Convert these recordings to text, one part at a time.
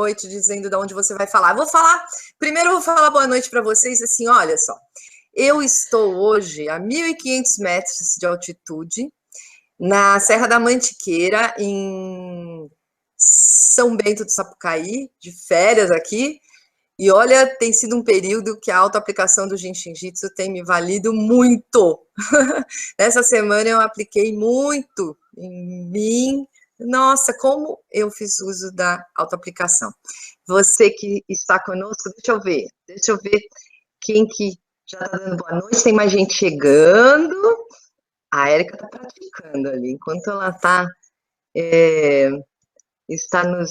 noite, dizendo de onde você vai falar. Primeiro eu vou falar boa noite para vocês, assim, olha só. Eu estou hoje a 1.500 metros de altitude, na Serra da Mantiqueira, em São Bento do Sapucaí, de férias aqui. E olha, tem sido um período que a autoaplicação do Jinshin Jitsu tem me valido muito. Nessa semana eu apliquei muito em mim. Nossa, como eu fiz uso da autoaplicação. Você que está conosco, deixa eu ver quem que já está dando boa noite. Tem mais gente chegando. A Érica está praticando ali, enquanto ela está nos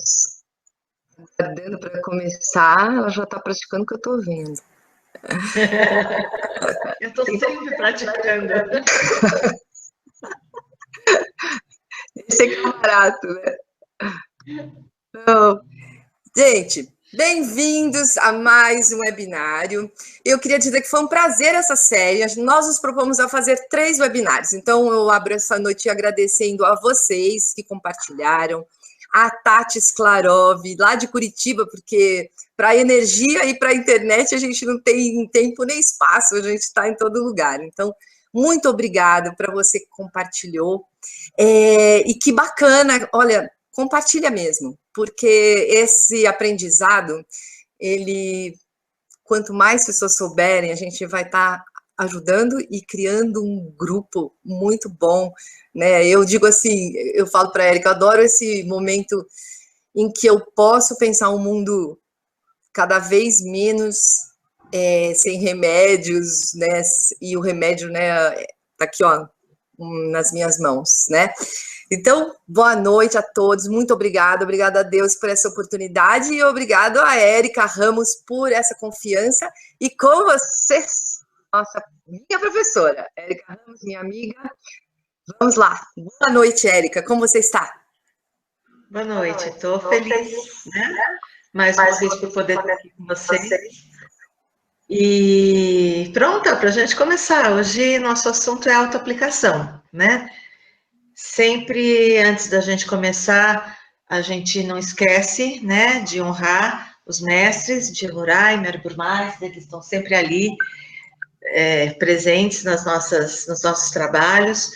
dando para começar, ela já está praticando o que eu estou vendo. Eu estou sempre praticando. Esse é barato, né? Então, gente, bem-vindos a mais um webinário. Eu queria dizer que foi um prazer essa série. Nós nos propomos a fazer 3 webinários. Então, eu abro essa noite agradecendo a vocês que compartilharam, a Tati Sklarov, lá de Curitiba, porque para a energia e para a internet a gente não tem tempo nem espaço, a gente está em todo lugar. Então, muito obrigada para você que compartilhou. E que bacana, olha, compartilha mesmo, porque esse aprendizado, quanto mais pessoas souberem, a gente vai estar ajudando e criando um grupo muito bom, né? Eu digo assim, eu falo para a Érica, eu adoro esse momento em que eu posso pensar um mundo cada vez menos sem remédios, né? E o remédio, né, tá aqui, ó, nas minhas mãos, né? Então, boa noite a todos, muito obrigada a Deus por essa oportunidade e obrigado a Érica Ramos por essa confiança e com vocês, nossa, minha professora, Érica Ramos, minha amiga, vamos lá. Boa noite, Érica, como você está? Boa noite, estou feliz, né? Mais uma vez por poder estar aqui com vocês. E pronta para a gente começar. Hoje nosso assunto é autoaplicação, né? Sempre antes da gente começar, a gente não esquece, né, de honrar os mestres de Rurai, Merburmeister, que estão sempre ali, presentes nos nossos trabalhos.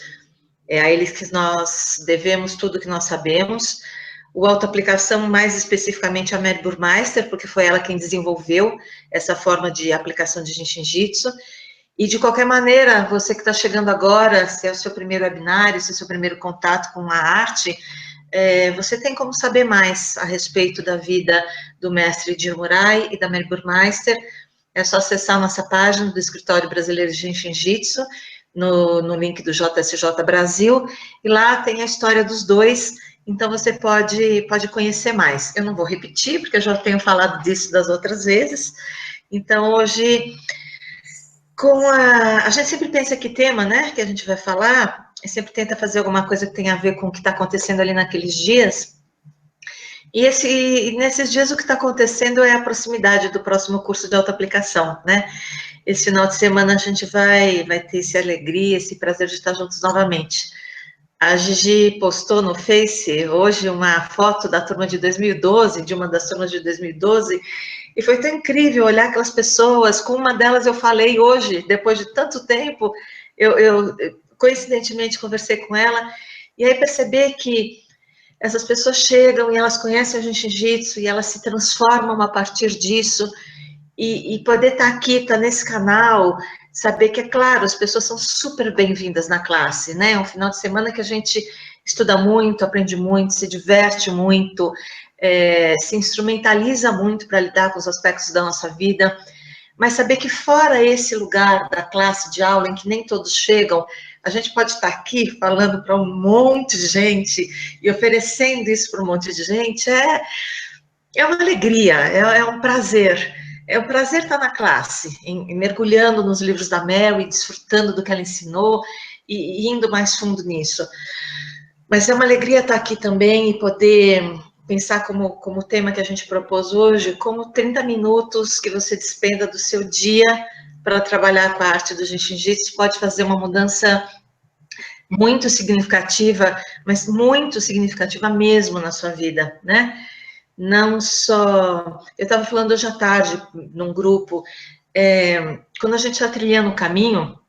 É a eles que nós devemos tudo que nós sabemos. O autoaplicação, mais especificamente a Merburmeister, porque foi ela quem desenvolveu essa forma de aplicação de Jinshin Jitsu. E, de qualquer maneira, você que está chegando agora, se é o seu primeiro webinário, se é o seu primeiro contato com a arte, você tem como saber mais a respeito da vida do mestre de Murai e da Merburmeister. É só acessar a nossa página do Escritório Brasileiro de Jinshin Jitsu, no link do JSJ Brasil, e lá tem a história dos dois, então você pode conhecer mais. Eu não vou repetir, porque eu já tenho falado disso das outras vezes. Então, hoje, a gente sempre pensa que tema, né, que a gente vai falar, e sempre tenta fazer alguma coisa que tenha a ver com o que está acontecendo ali naqueles dias. E nesses dias o que está acontecendo é a proximidade do próximo curso de autoaplicação, né? Esse final de semana a gente vai ter essa alegria, esse prazer de estar juntos novamente. A Gigi postou no Face hoje uma foto da turma de 2012, de uma das turmas de 2012, e foi tão incrível olhar aquelas pessoas. Com uma delas eu falei hoje, depois de tanto tempo, eu coincidentemente conversei com ela, e aí perceber que essas pessoas chegam e elas conhecem o Jinshin Jitsu e elas se transformam a partir disso, e poder estar aqui, estar nesse canal, saber que, é claro, as pessoas são super bem-vindas na classe, né? É um final de semana que a gente estuda muito, aprende muito, se diverte muito, se instrumentaliza muito para lidar com os aspectos da nossa vida, mas saber que fora esse lugar da classe de aula em que nem todos chegam, a gente pode estar aqui falando para um monte de gente e oferecendo isso para um monte de gente, é uma alegria, é um prazer. É um prazer estar na classe, mergulhando nos livros da Mel e desfrutando do que ela ensinou e indo mais fundo nisso. Mas é uma alegria estar aqui também e poder pensar como tema que a gente propôs hoje, como 30 minutos que você despenda do seu dia para trabalhar com a arte do Jinshin Jitsu pode fazer uma mudança muito significativa, mas muito significativa mesmo na sua vida, né? não só... Eu estava falando hoje à tarde, num grupo, quando a gente está trilhando o caminho,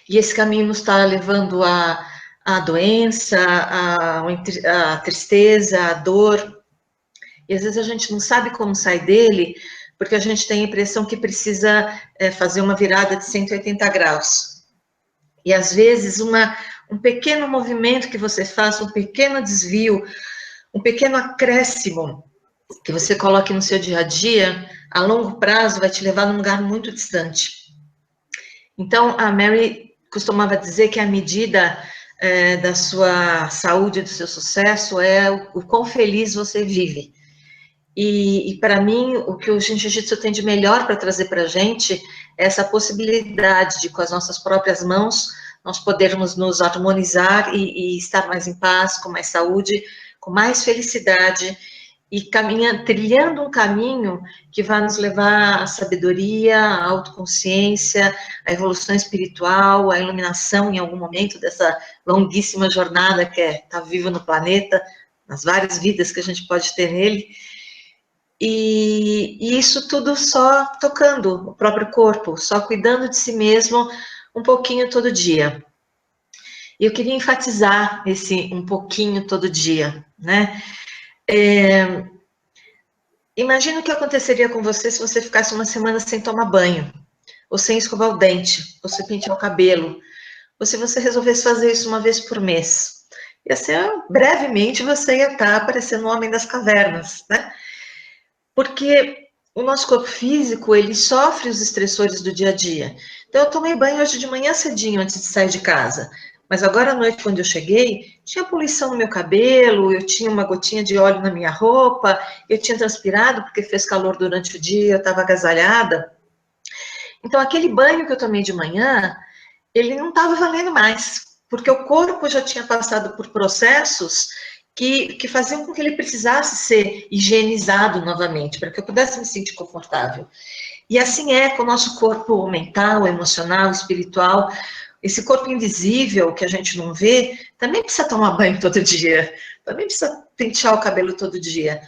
e esse caminho nos está levando à doença, à tristeza, à dor, e às vezes a gente não sabe como sair dele, porque a gente tem a impressão que precisa fazer uma virada de 180 graus. E às vezes um pequeno movimento que você faça, um pequeno desvio, um pequeno acréscimo que você coloque no seu dia a dia, a longo prazo vai te levar num lugar muito distante. Então, a Mary costumava dizer que a medida da sua saúde, do seu sucesso, é o quão feliz você vive. E para mim, o que o Jiu-Jitsu tem de melhor para trazer para a gente é essa possibilidade de, com as nossas próprias mãos, nós podermos nos harmonizar e estar mais em paz, com mais saúde, com mais felicidade, e trilhando um caminho que vai nos levar à sabedoria, à autoconsciência, à evolução espiritual, à iluminação em algum momento dessa longuíssima jornada que é estar vivo no planeta, nas várias vidas que a gente pode ter nele. E isso tudo só tocando o próprio corpo, só cuidando de si mesmo um pouquinho todo dia. E eu queria enfatizar esse um pouquinho todo dia, né? Imagina o que aconteceria com você se você ficasse uma semana sem tomar banho, ou sem escovar o dente, ou sem pentear o cabelo, ou se você resolvesse fazer isso uma vez por mês. Ia ser, brevemente, você ia estar parecendo um homem das cavernas, né? Porque o nosso corpo físico, ele sofre os estressores do dia a dia. Então, eu tomei banho hoje de manhã cedinho, antes de sair de casa. Mas agora à noite, quando eu cheguei, tinha poluição no meu cabelo, eu tinha uma gotinha de óleo na minha roupa, eu tinha transpirado porque fez calor durante o dia, eu estava agasalhada. Então, aquele banho que eu tomei de manhã, ele não estava valendo mais, porque o corpo já tinha passado por processos que faziam com que ele precisasse ser higienizado novamente, para que eu pudesse me sentir confortável. E assim é com o nosso corpo mental, emocional, espiritual. Esse corpo invisível que a gente não vê, também precisa tomar banho todo dia, também precisa pentear o cabelo todo dia.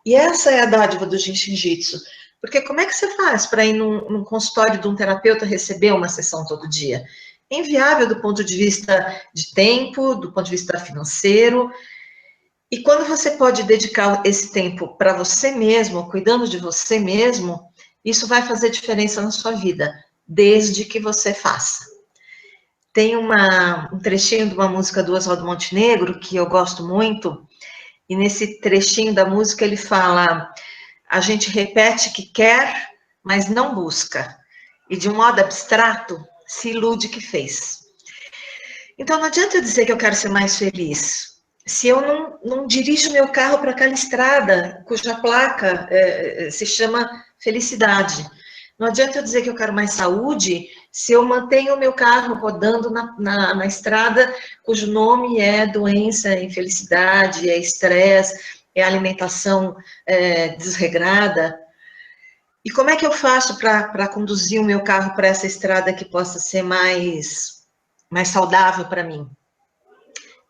E essa é a dádiva do Jiu-Jitsu. Porque como é que você faz para ir num consultório de um terapeuta receber uma sessão todo dia? É inviável do ponto de vista de tempo, do ponto de vista financeiro. E quando você pode dedicar esse tempo para você mesmo, cuidando de você mesmo, isso vai fazer diferença na sua vida, desde que você faça. Tem um trechinho de uma música do Oswaldo Montenegro, que eu gosto muito, e nesse trechinho da música ele fala: a gente repete que quer, mas não busca, e de um modo abstrato, se ilude que fez. Então não adianta eu dizer que eu quero ser mais feliz, se eu não dirijo meu carro para aquela estrada, cuja placa se chama felicidade. Não adianta eu dizer que eu quero mais saúde, se eu mantenho o meu carro rodando na estrada, cujo nome é doença, é infelicidade, é estresse, é alimentação desregrada. E como é que eu faço para conduzir o meu carro para essa estrada que possa ser mais saudável para mim?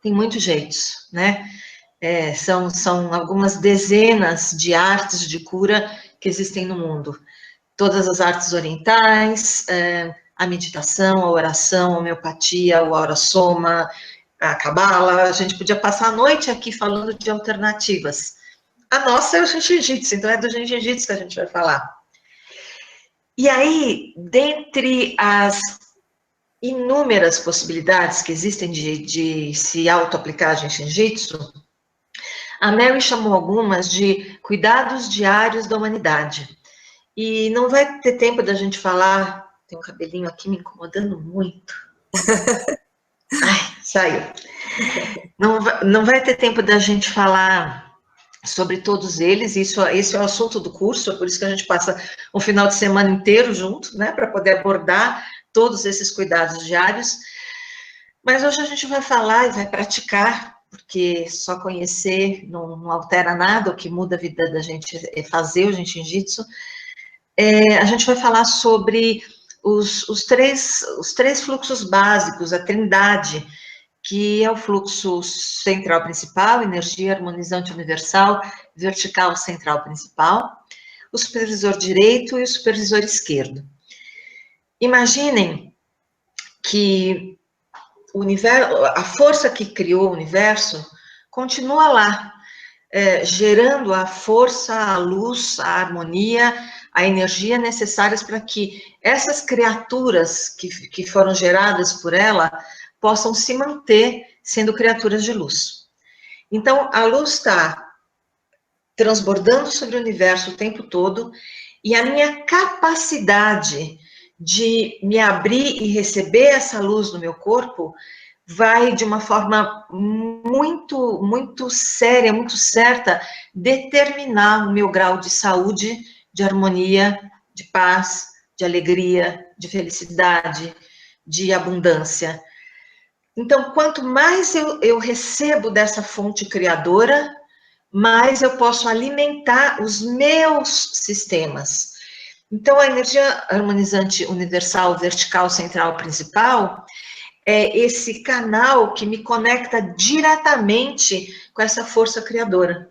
Tem muitos jeitos, né? São algumas dezenas de artes de cura que existem no mundo. Todas as artes orientais, a meditação, a oração, a homeopatia, o aura soma, a cabala. A gente podia passar a noite aqui falando de alternativas. A nossa é o Jiu-Jitsu, então é do Jiu-Jitsu que a gente vai falar. E aí, dentre as inúmeras possibilidades que existem de se auto-aplicar Jiu-Jitsu, a Mary chamou algumas de cuidados diários da humanidade. E não vai ter tempo da gente falar, tem um cabelinho aqui me incomodando muito. Ai, saiu. Não vai ter tempo da gente falar sobre todos eles, esse é o assunto do curso, é por isso que a gente passa um final de semana inteiro junto, né, para poder abordar todos esses cuidados diários. Mas hoje a gente vai falar e vai praticar, porque só conhecer não altera nada, o que muda a vida da gente é fazer o Jiu-Jitsu. A gente vai falar sobre os três fluxos básicos, a trindade, que é o fluxo central principal, energia harmonizante universal, vertical central principal, o supervisor direito e o supervisor esquerdo. Imaginem que o universo, a força que criou o universo continua lá, gerando a força, a luz, a harmonia, a energia necessárias para que essas criaturas que foram geradas por ela possam se manter sendo criaturas de luz. Então, a luz está transbordando sobre o universo o tempo todo, e a minha capacidade de me abrir e receber essa luz no meu corpo vai, de uma forma muito, muito séria, muito certa, determinar o meu grau de saúde, de harmonia, de paz, de alegria, de felicidade, de abundância. Então, quanto mais eu recebo dessa fonte criadora, mais eu posso alimentar os meus sistemas. Então, a energia harmonizante universal, vertical, central, principal, é esse canal que me conecta diretamente com essa força criadora.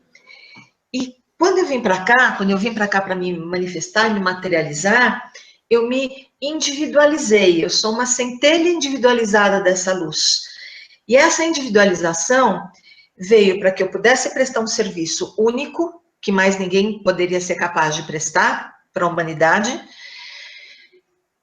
E quando eu vim para cá para me manifestar, me materializar, eu me individualizei, eu sou uma centelha individualizada dessa luz. E essa individualização veio para que eu pudesse prestar um serviço único, que mais ninguém poderia ser capaz de prestar para a humanidade,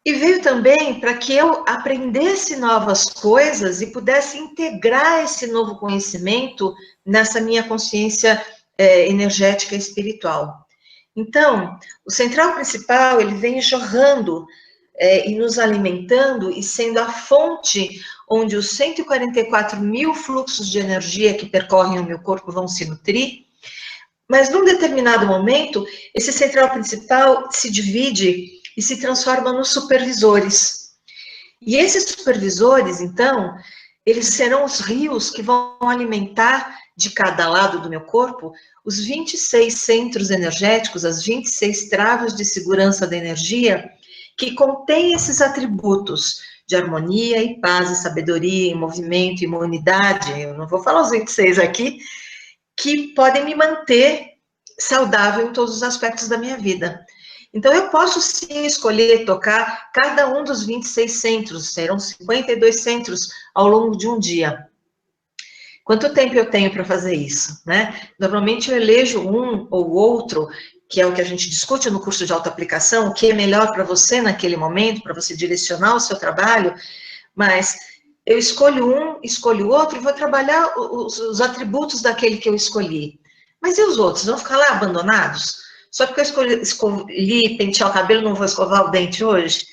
e veio também para que eu aprendesse novas coisas e pudesse integrar esse novo conhecimento nessa minha consciência energética e espiritual. Então, o central principal, ele vem jorrando e nos alimentando e sendo a fonte onde os 144 mil fluxos de energia que percorrem o meu corpo vão se nutrir, mas num determinado momento, esse central principal se divide e se transforma nos supervisores. E esses supervisores, então, eles serão os rios que vão alimentar de cada lado do meu corpo os 26 centros energéticos, as 26 travas de segurança da energia, que contêm esses atributos de harmonia e paz e sabedoria, e movimento, imunidade, eu não vou falar os 26 aqui, que podem me manter saudável em todos os aspectos da minha vida. Então, eu posso sim escolher tocar cada um dos 26 centros, serão 52 centros ao longo de um dia. Quanto tempo eu tenho para fazer isso, né? Normalmente eu elejo um ou outro, que é o que a gente discute no curso de autoaplicação, o que é melhor para você naquele momento, para você direcionar o seu trabalho, mas eu escolho um, escolho outro e vou trabalhar os atributos daquele que eu escolhi. Mas e os outros? Vão ficar lá abandonados? Só porque eu escolhi pentear o cabelo, não vou escovar o dente hoje?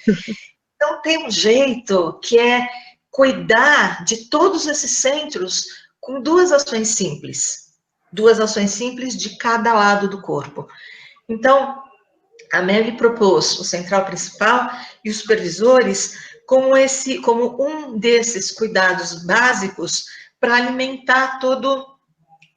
Então, tem um jeito que é cuidar de todos esses centros com duas ações simples. Duas ações simples de cada lado do corpo. Então, a Mary propôs o central principal e os supervisores como um desses cuidados básicos para alimentar todo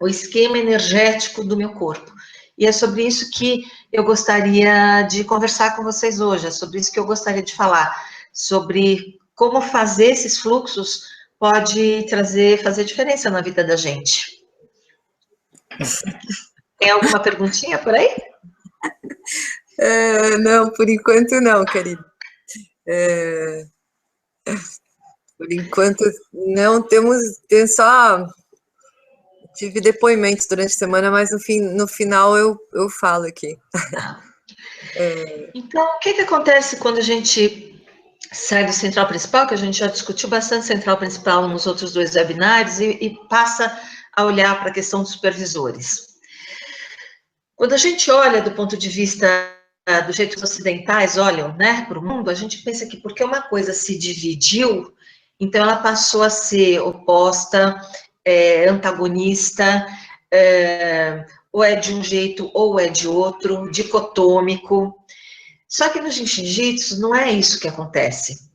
o esquema energético do meu corpo. E é sobre isso que eu gostaria de conversar com vocês hoje, é sobre isso que eu gostaria de falar, sobre como fazer esses fluxos pode fazer diferença na vida da gente. Tem alguma perguntinha por aí? Não, por enquanto não, querido. Por enquanto não tem só... Tive depoimentos durante a semana, mas no final eu falo aqui. Então, o que acontece quando a gente sai do central principal, que a gente já discutiu bastante central principal nos outros dois webinários, e passa a olhar para a questão dos supervisores? Quando a gente olha do ponto de vista do jeito que os ocidentais olham, né, para o mundo, a gente pensa que porque uma coisa se dividiu, então ela passou a ser oposta, antagonista, ou é de um jeito ou é de outro, dicotômico. Só que no Jiu-Jitsu não é isso que acontece.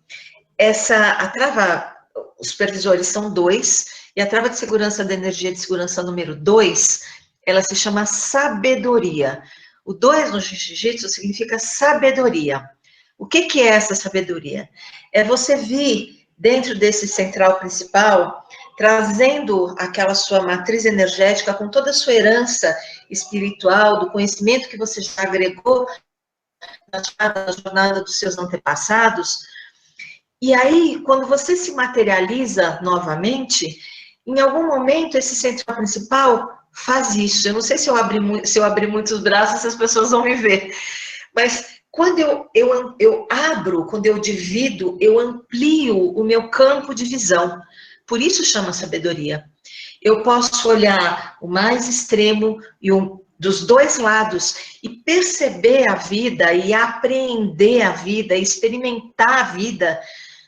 Os supervisores são 2, e a trava de segurança da energia de segurança número 2, ela se chama sabedoria. O 2 no Jiu-Jitsu significa sabedoria. O que é essa sabedoria? É você vir dentro desse central principal, trazendo aquela sua matriz energética com toda a sua herança espiritual, do conhecimento que você já agregou na jornada dos seus antepassados. E aí, quando você se materializa novamente, em algum momento esse central principal faz isso. Eu não sei se eu abrir muitos braços, as pessoas vão me ver. Mas quando eu abro, quando eu divido, eu amplio o meu campo de visão. Por isso chama sabedoria. Eu posso olhar o mais extremo e dos dois lados e perceber a vida e apreender a vida, experimentar a vida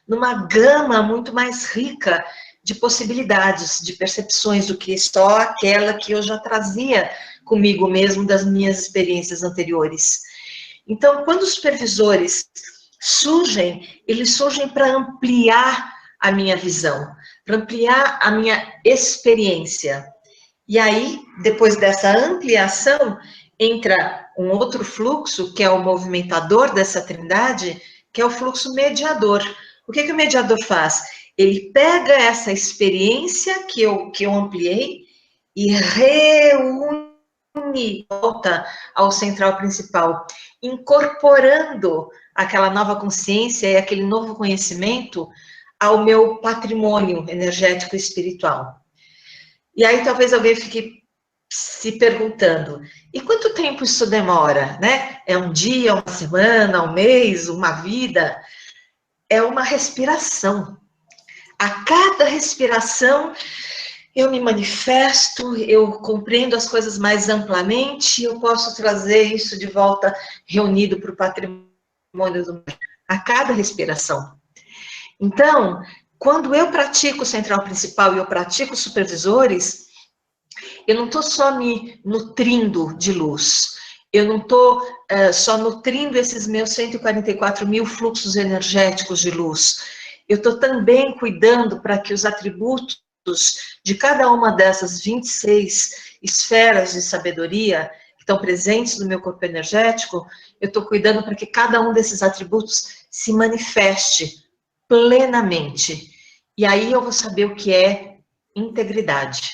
numa gama muito mais rica de possibilidades, de percepções do que só aquela que eu já trazia comigo mesmo das minhas experiências anteriores. Então, quando os supervisores surgem, eles surgem para ampliar a minha visão, para ampliar a minha experiência. E aí, depois dessa ampliação, entra um outro fluxo, que é o movimentador dessa trindade, que é o fluxo mediador. O que o mediador faz? Ele pega essa experiência que eu ampliei e reúne, volta ao central principal, incorporando aquela nova consciência e aquele novo conhecimento ao meu patrimônio energético e espiritual. E aí talvez alguém fique se perguntando, e quanto tempo isso demora, né? É um dia, uma semana, um mês, uma vida? É uma respiração. A cada respiração eu me manifesto, eu compreendo as coisas mais amplamente, eu posso trazer isso de volta reunido para o patrimônio do mundo, a cada respiração. Então, quando eu pratico o central principal e eu pratico os supervisores, eu não estou só me nutrindo de luz, eu não estou só nutrindo esses meus 144 mil fluxos energéticos de luz, eu estou também cuidando para que os atributos de cada uma dessas 26 esferas de sabedoria que estão presentes no meu corpo energético, eu estou cuidando para que cada um desses atributos se manifeste plenamente. E aí eu vou saber o que é integridade.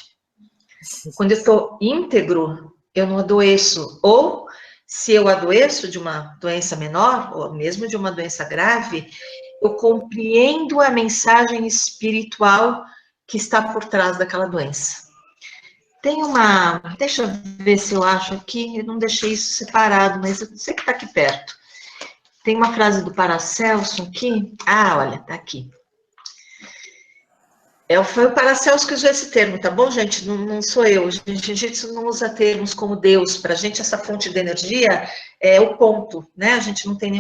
Quando eu estou íntegro, eu não adoeço. Ou, se eu adoeço de uma doença menor, ou mesmo de uma doença grave, eu compreendo a mensagem espiritual que está por trás daquela doença. Tem uma... Deixa eu ver se eu acho aqui, eu não deixei isso separado, mas eu sei que está aqui perto. Tem uma frase do Paracelso aqui. Ah, olha, está aqui. Foi o Paracelso que usou esse termo, tá bom, gente? Não sou eu. A gente não usa termos como Deus. Para a gente, essa fonte de energia é o ponto, né? A gente não tem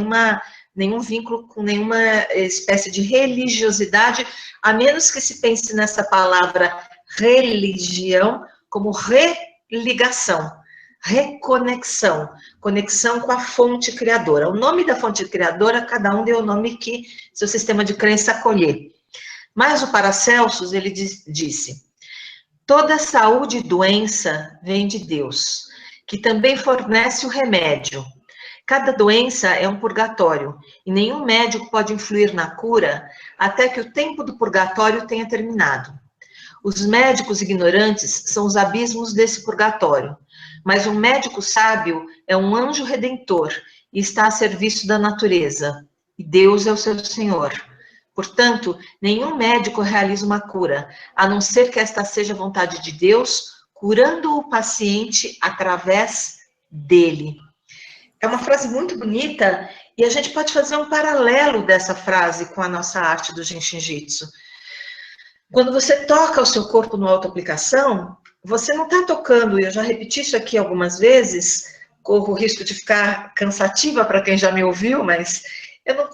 nenhum vínculo com nenhuma espécie de religiosidade, a menos que se pense nessa palavra religião como religação, reconexão, conexão com a fonte criadora. O nome da fonte criadora, cada um deu o nome que seu sistema de crença acolher. Mas o Paracelsus, ele disse, toda saúde e doença vem de Deus, que também fornece o remédio. Cada doença é um purgatório, e nenhum médico pode influir na cura até que o tempo do purgatório tenha terminado. Os médicos ignorantes são os abismos desse purgatório, mas um médico sábio é um anjo redentor e está a serviço da natureza, e Deus é o seu Senhor. Portanto, nenhum médico realiza uma cura, a não ser que esta seja a vontade de Deus, curando o paciente através dele. É uma frase muito bonita e a gente pode fazer um paralelo dessa frase com a nossa arte do Jinshin Jitsu. Quando você toca o seu corpo no auto-aplicação, você não está tocando, e eu já repeti isso aqui algumas vezes, corro o risco de ficar cansativa para quem já me ouviu, mas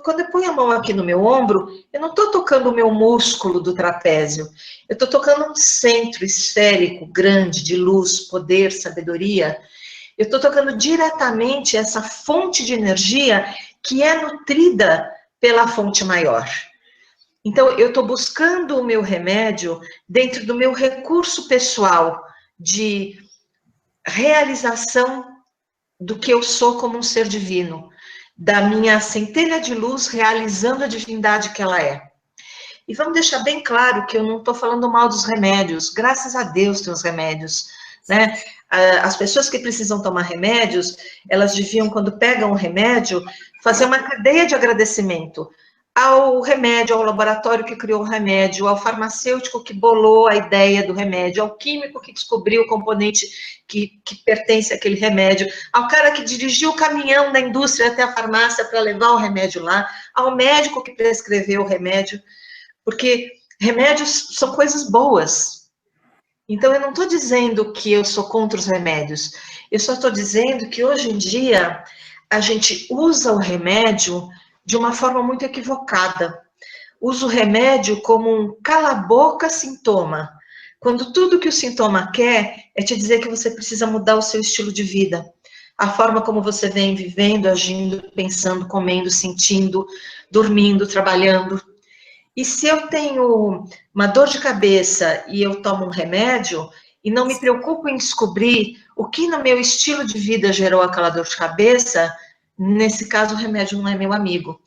quando eu ponho a mão aqui no meu ombro, eu não estou tocando o meu músculo do trapézio, eu estou tocando um centro esférico grande de luz, poder, sabedoria. Eu estou tocando diretamente essa fonte de energia que é nutrida pela fonte maior. Então, eu estou buscando o meu remédio dentro do meu recurso pessoal de realização do que eu sou como um ser divino, da minha centelha de luz realizando a divindade que ela é. E vamos deixar bem claro que eu não estou falando mal dos remédios, graças a Deus tem os remédios, né? As pessoas que precisam tomar remédios, elas deviam, quando pegam o remédio, fazer uma cadeia de agradecimento ao remédio, ao laboratório que criou o remédio, ao farmacêutico que bolou a ideia do remédio, ao químico que descobriu o componente que pertence àquele remédio, ao cara que dirigiu o caminhão da indústria até a farmácia para levar o remédio lá, ao médico que prescreveu o remédio, porque remédios são coisas boas. Então, eu não estou dizendo que eu sou contra os remédios, eu só estou dizendo que hoje em dia a gente usa o remédio de uma forma muito equivocada. Usa o remédio como um cala-boca sintoma, quando tudo que o sintoma quer é te dizer que você precisa mudar o seu estilo de vida, a forma como você vem vivendo, agindo, pensando, comendo, sentindo, dormindo, trabalhando. E se eu tenho uma dor de cabeça e eu tomo um remédio e não me preocupo em descobrir o que no meu estilo de vida gerou aquela dor de cabeça, nesse caso o remédio não é meu amigo.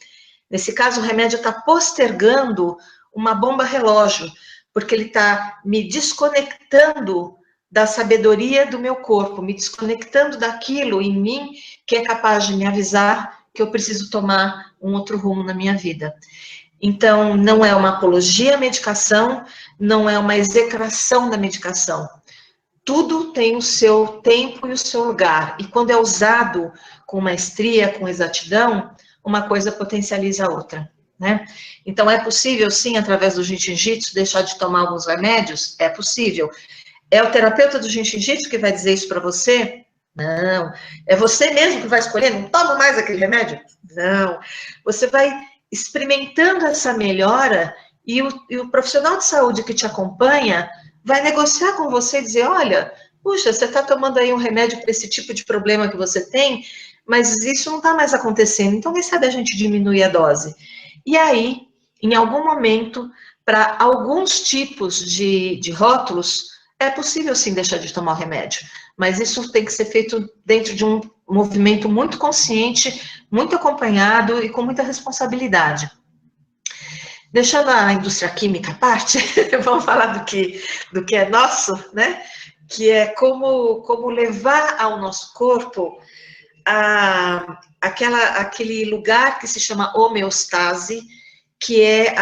Nesse caso o remédio está postergando uma bomba relógio, porque ele está me desconectando da sabedoria do meu corpo, me desconectando daquilo em mim que é capaz de me avisar que eu preciso tomar um outro rumo na minha vida. Então, não é uma apologia à medicação, não é uma execração da medicação. Tudo tem o seu tempo e o seu lugar. E quando é usado com maestria, com exatidão, uma coisa potencializa a outra, né? Então, é possível, sim, através do Jinshin-Jitsu, deixar de tomar alguns remédios? É possível. É o terapeuta do Jinshin-Jitsu que vai dizer isso para você? Não. É você mesmo que vai escolher? Não toma mais aquele remédio? Não. Você vai experimentando essa melhora e o profissional de saúde que te acompanha vai negociar com você e dizer, olha, puxa, você está tomando aí um remédio para esse tipo de problema que você tem, mas isso não está mais acontecendo, então quem sabe a gente diminui a dose. E aí, em algum momento, para alguns tipos de rótulos, é possível sim deixar de tomar o remédio, mas isso tem que ser feito dentro de um movimento muito consciente, muito acompanhado e com muita responsabilidade. Deixando a indústria química à parte, vamos falar do que é nosso, né? Que é como levar ao nosso corpo aquele lugar que se chama homeostase, que é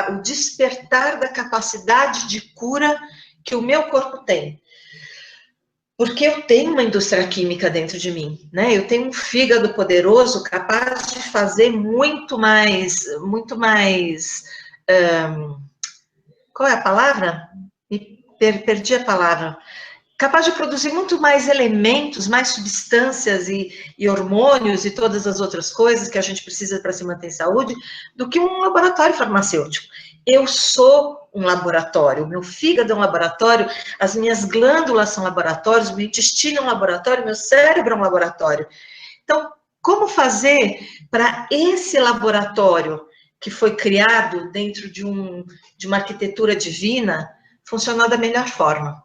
o despertar da capacidade de cura que o meu corpo tem. Porque eu tenho uma indústria química dentro de mim, né? Eu tenho um fígado poderoso capaz de fazer muito mais, qual é a palavra? Perdi a palavra. Capaz de produzir muito mais elementos, mais substâncias e hormônios e todas as outras coisas que a gente precisa para se manter em saúde, do que um laboratório farmacêutico. Eu sou um laboratório, o meu fígado é um laboratório, as minhas glândulas são laboratórios, o meu intestino é um laboratório, meu cérebro é um laboratório. Então, como fazer para esse laboratório que foi criado dentro de uma arquitetura divina funcionar da melhor forma?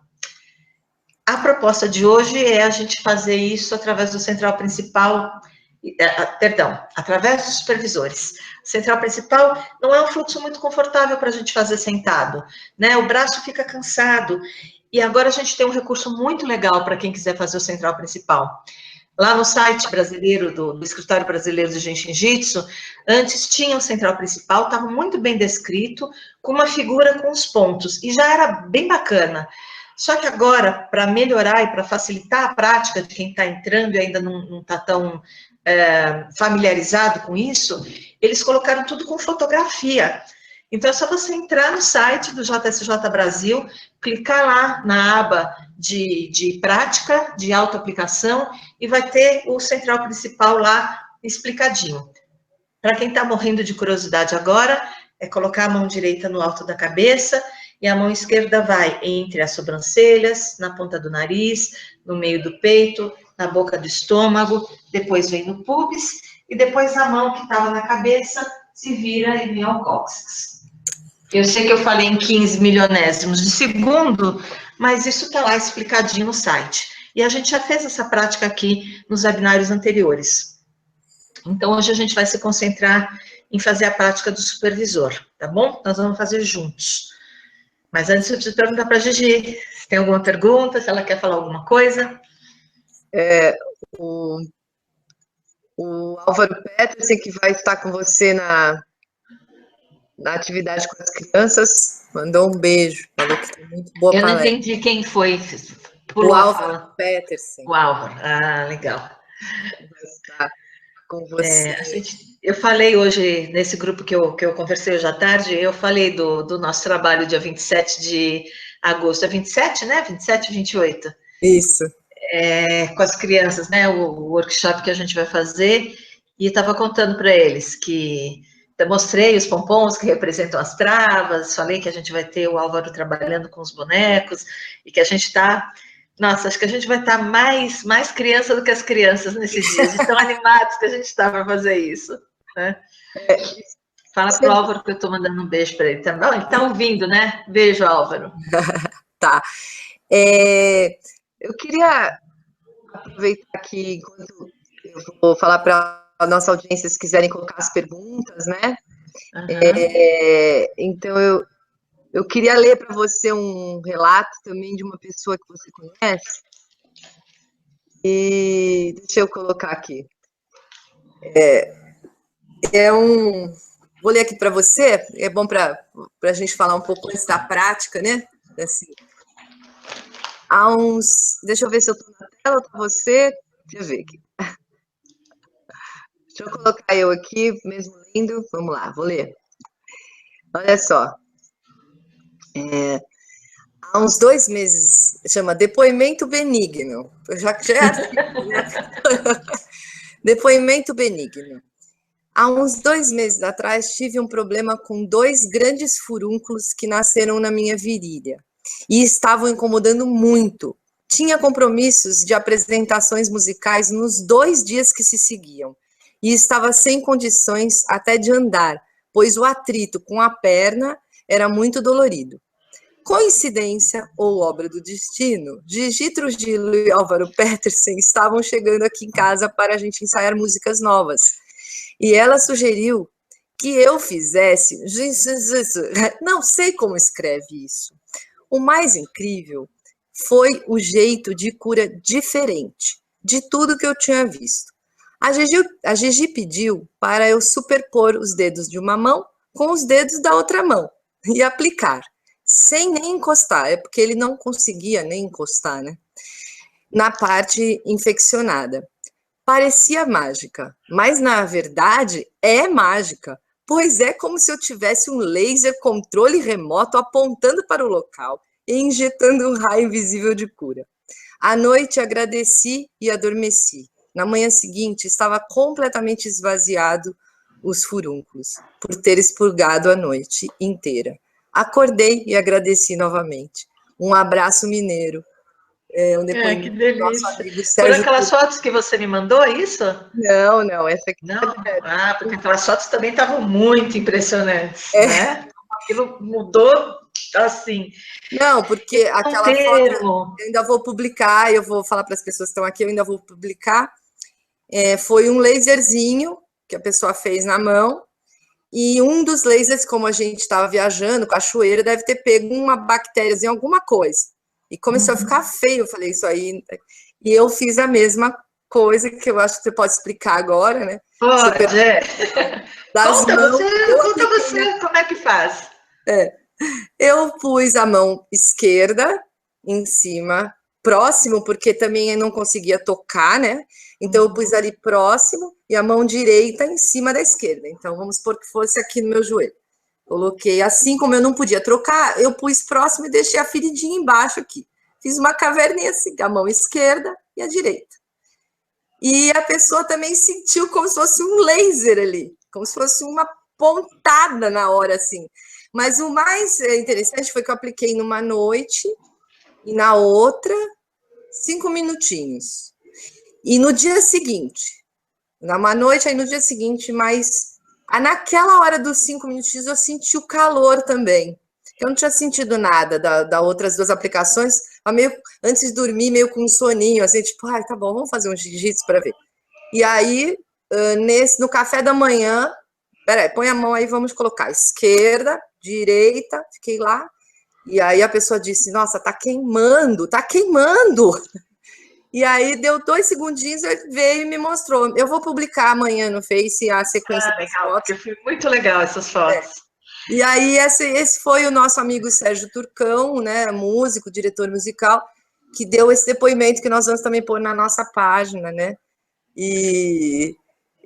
A proposta de hoje é a gente fazer isso através do central principal, através dos supervisores. O central principal não é um fluxo muito confortável para a gente fazer sentado, né? O braço fica cansado. E agora a gente tem um recurso muito legal para quem quiser fazer o central principal. Lá no site brasileiro, do Escritório Brasileiro de Jinshin-Jitsu, antes tinha o central principal, estava muito bem descrito, com uma figura com os pontos, e já era bem bacana. Só que agora, para melhorar e para facilitar a prática de quem está entrando e ainda não está tão familiarizado com isso, eles colocaram tudo com fotografia. Então, é só você entrar no site do JSJ Brasil, clicar lá na aba de prática, de autoaplicação, e vai ter o central principal lá explicadinho. Para quem está morrendo de curiosidade agora, é colocar a mão direita no alto da cabeça, e a mão esquerda vai entre as sobrancelhas, na ponta do nariz, no meio do peito, na boca do estômago, depois vem no pubis, e depois a mão que estava na cabeça se vira e vem ao cóccix. Eu sei que eu falei em 15 milionésimos de segundo, mas isso está lá explicadinho no site. E a gente já fez essa prática aqui nos webinários anteriores. Então, hoje a gente vai se concentrar em fazer a prática do supervisor, tá bom? Nós vamos fazer juntos. Mas antes eu preciso perguntar para a Gigi se tem alguma pergunta, se ela quer falar alguma coisa. O Álvaro Peterson, que vai estar com você na atividade com as crianças, mandou um beijo, falou que tem muito boa palestra. Eu palestra. não entendi quem foi. O Álvaro Peterson. O Álvaro, legal. Vai estar com você. Eu falei hoje, nesse grupo que eu conversei hoje à tarde, eu falei do nosso trabalho dia 27 de agosto. É 27, né? 27 e 28. Isso. Com as crianças, né? O workshop que a gente vai fazer. E estava contando para eles que eu mostrei os pompons que representam as travas, falei que a gente vai ter o Álvaro trabalhando com os bonecos e que a gente está... Nossa, acho que a gente vai estar mais criança do que as crianças nesses dias, de tão animados que a gente está para fazer isso. Né? Fala para o Álvaro que eu estou mandando um beijo para ele. Ele está ouvindo, né? Beijo, Álvaro. Tá. Eu queria aproveitar aqui, enquanto eu vou falar para a nossa audiência, se quiserem colocar as perguntas, né? Então, eu queria ler para você um relato também de uma pessoa que você conhece. E deixa eu colocar aqui. Vou ler aqui para você, é bom para a gente falar um pouco antes da prática, né? Assim, deixa eu ver se eu estou na tela ou tá você. Deixa eu ver aqui. Deixa eu colocar eu aqui, mesmo lendo. Vamos lá, vou ler. Olha só. Há uns 2 meses, chama Depoimento Benigno. Depoimento Benigno. Há uns 2 meses atrás, tive um problema com 2 grandes furúnculos que nasceram na minha virilha e estavam incomodando muito. Tinha compromissos de apresentações musicais nos 2 dias que se seguiam e estava sem condições até de andar, pois o atrito com a perna era muito dolorido. Coincidência ou obra do destino, Gigi Trujillo e Álvaro Peterson estavam chegando aqui em casa para a gente ensaiar músicas novas. E ela sugeriu que eu fizesse... Não sei como escreve isso. O mais incrível foi o jeito de cura diferente de tudo que eu tinha visto. A Gigi pediu para eu superpor os dedos de uma mão com os dedos da outra mão e aplicar, sem nem encostar, é porque ele não conseguia nem encostar, né? Na parte infeccionada. Parecia mágica, mas na verdade é mágica, pois é como se eu tivesse um laser controle remoto apontando para o local e injetando um raio invisível de cura. À noite agradeci e adormeci. Na manhã seguinte estava completamente esvaziado os furúnculos, por ter expurgado a noite inteira. Acordei e agradeci novamente. Um abraço mineiro. Um depoimento que delícia. Do nosso amigo Sérgio. Por aquelas fotos que você me mandou, é isso? Não, essa aqui não. Porque aquelas fotos também estavam muito impressionantes, né? Aquilo mudou assim. Não, porque aquela foto eu ainda vou publicar, eu vou falar para as pessoas que estão aqui, eu ainda vou publicar. Foi um laserzinho que a pessoa fez na mão, e um dos lasers, como a gente estava viajando, cachoeira, deve ter pego uma bactéria em alguma coisa. E começou a ficar feio, eu falei, isso aí... E eu fiz a mesma coisa, que eu acho que você pode explicar agora, né? Pode, Conta você como é que faz. Eu pus a mão esquerda em cima, próximo, porque também eu não conseguia tocar, né? Então, eu pus ali próximo e a mão direita em cima da esquerda. Então, vamos supor que fosse aqui no meu joelho. Coloquei assim, como eu não podia trocar, eu pus próximo e deixei a feridinha embaixo aqui. Fiz uma caverninha assim, a mão esquerda e a direita. E a pessoa também sentiu como se fosse um laser ali, como se fosse uma pontada na hora, assim. Mas o mais interessante foi que eu apliquei numa noite e na outra, 5 minutinhos. E no dia seguinte, numa noite, aí no dia seguinte, mas naquela hora dos 5 minutinhos eu senti o calor também. Eu não tinha sentido nada das outras 2 aplicações, meio, antes de dormir, meio com um soninho, assim, tipo, tá bom, vamos fazer um jiu-jitsu para ver. E aí, no café da manhã, peraí, põe a mão aí, vamos colocar esquerda, direita, fiquei lá. E aí a pessoa disse, nossa, tá queimando, tá queimando. E aí deu 2 segundinhos, ele veio e me mostrou. Eu vou publicar amanhã no Face a sequência das legal, fotos. porque foi muito legal essas fotos. E aí esse foi o nosso amigo Sérgio Turcão, né, músico, diretor musical, que deu esse depoimento que nós vamos também pôr na nossa página, né?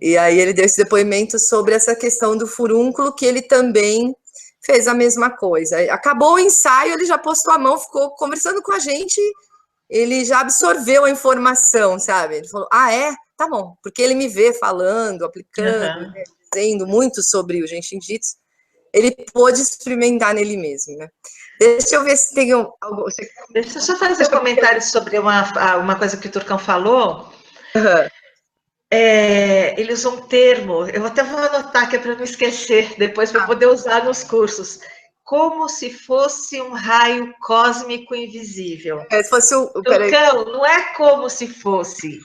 E aí ele deu esse depoimento sobre essa questão do furúnculo, que ele também fez a mesma coisa. Acabou o ensaio, ele já postou a mão, ficou conversando com a gente, ele já absorveu a informação, sabe? Ele falou, é? Tá bom. Porque ele me vê falando, aplicando, né, dizendo muito sobre o Genshin Jitsu, ele pôde experimentar nele mesmo, né? Deixa eu ver se tem algo... Deixa eu só fazer um comentário sobre uma coisa que o Turcão falou. Uhum. Ele usou um termo, eu até vou anotar que é para não esquecer, depois para poder usar nos cursos. Como se fosse um raio cósmico invisível. Se fosse Turcão, não é como se fosse,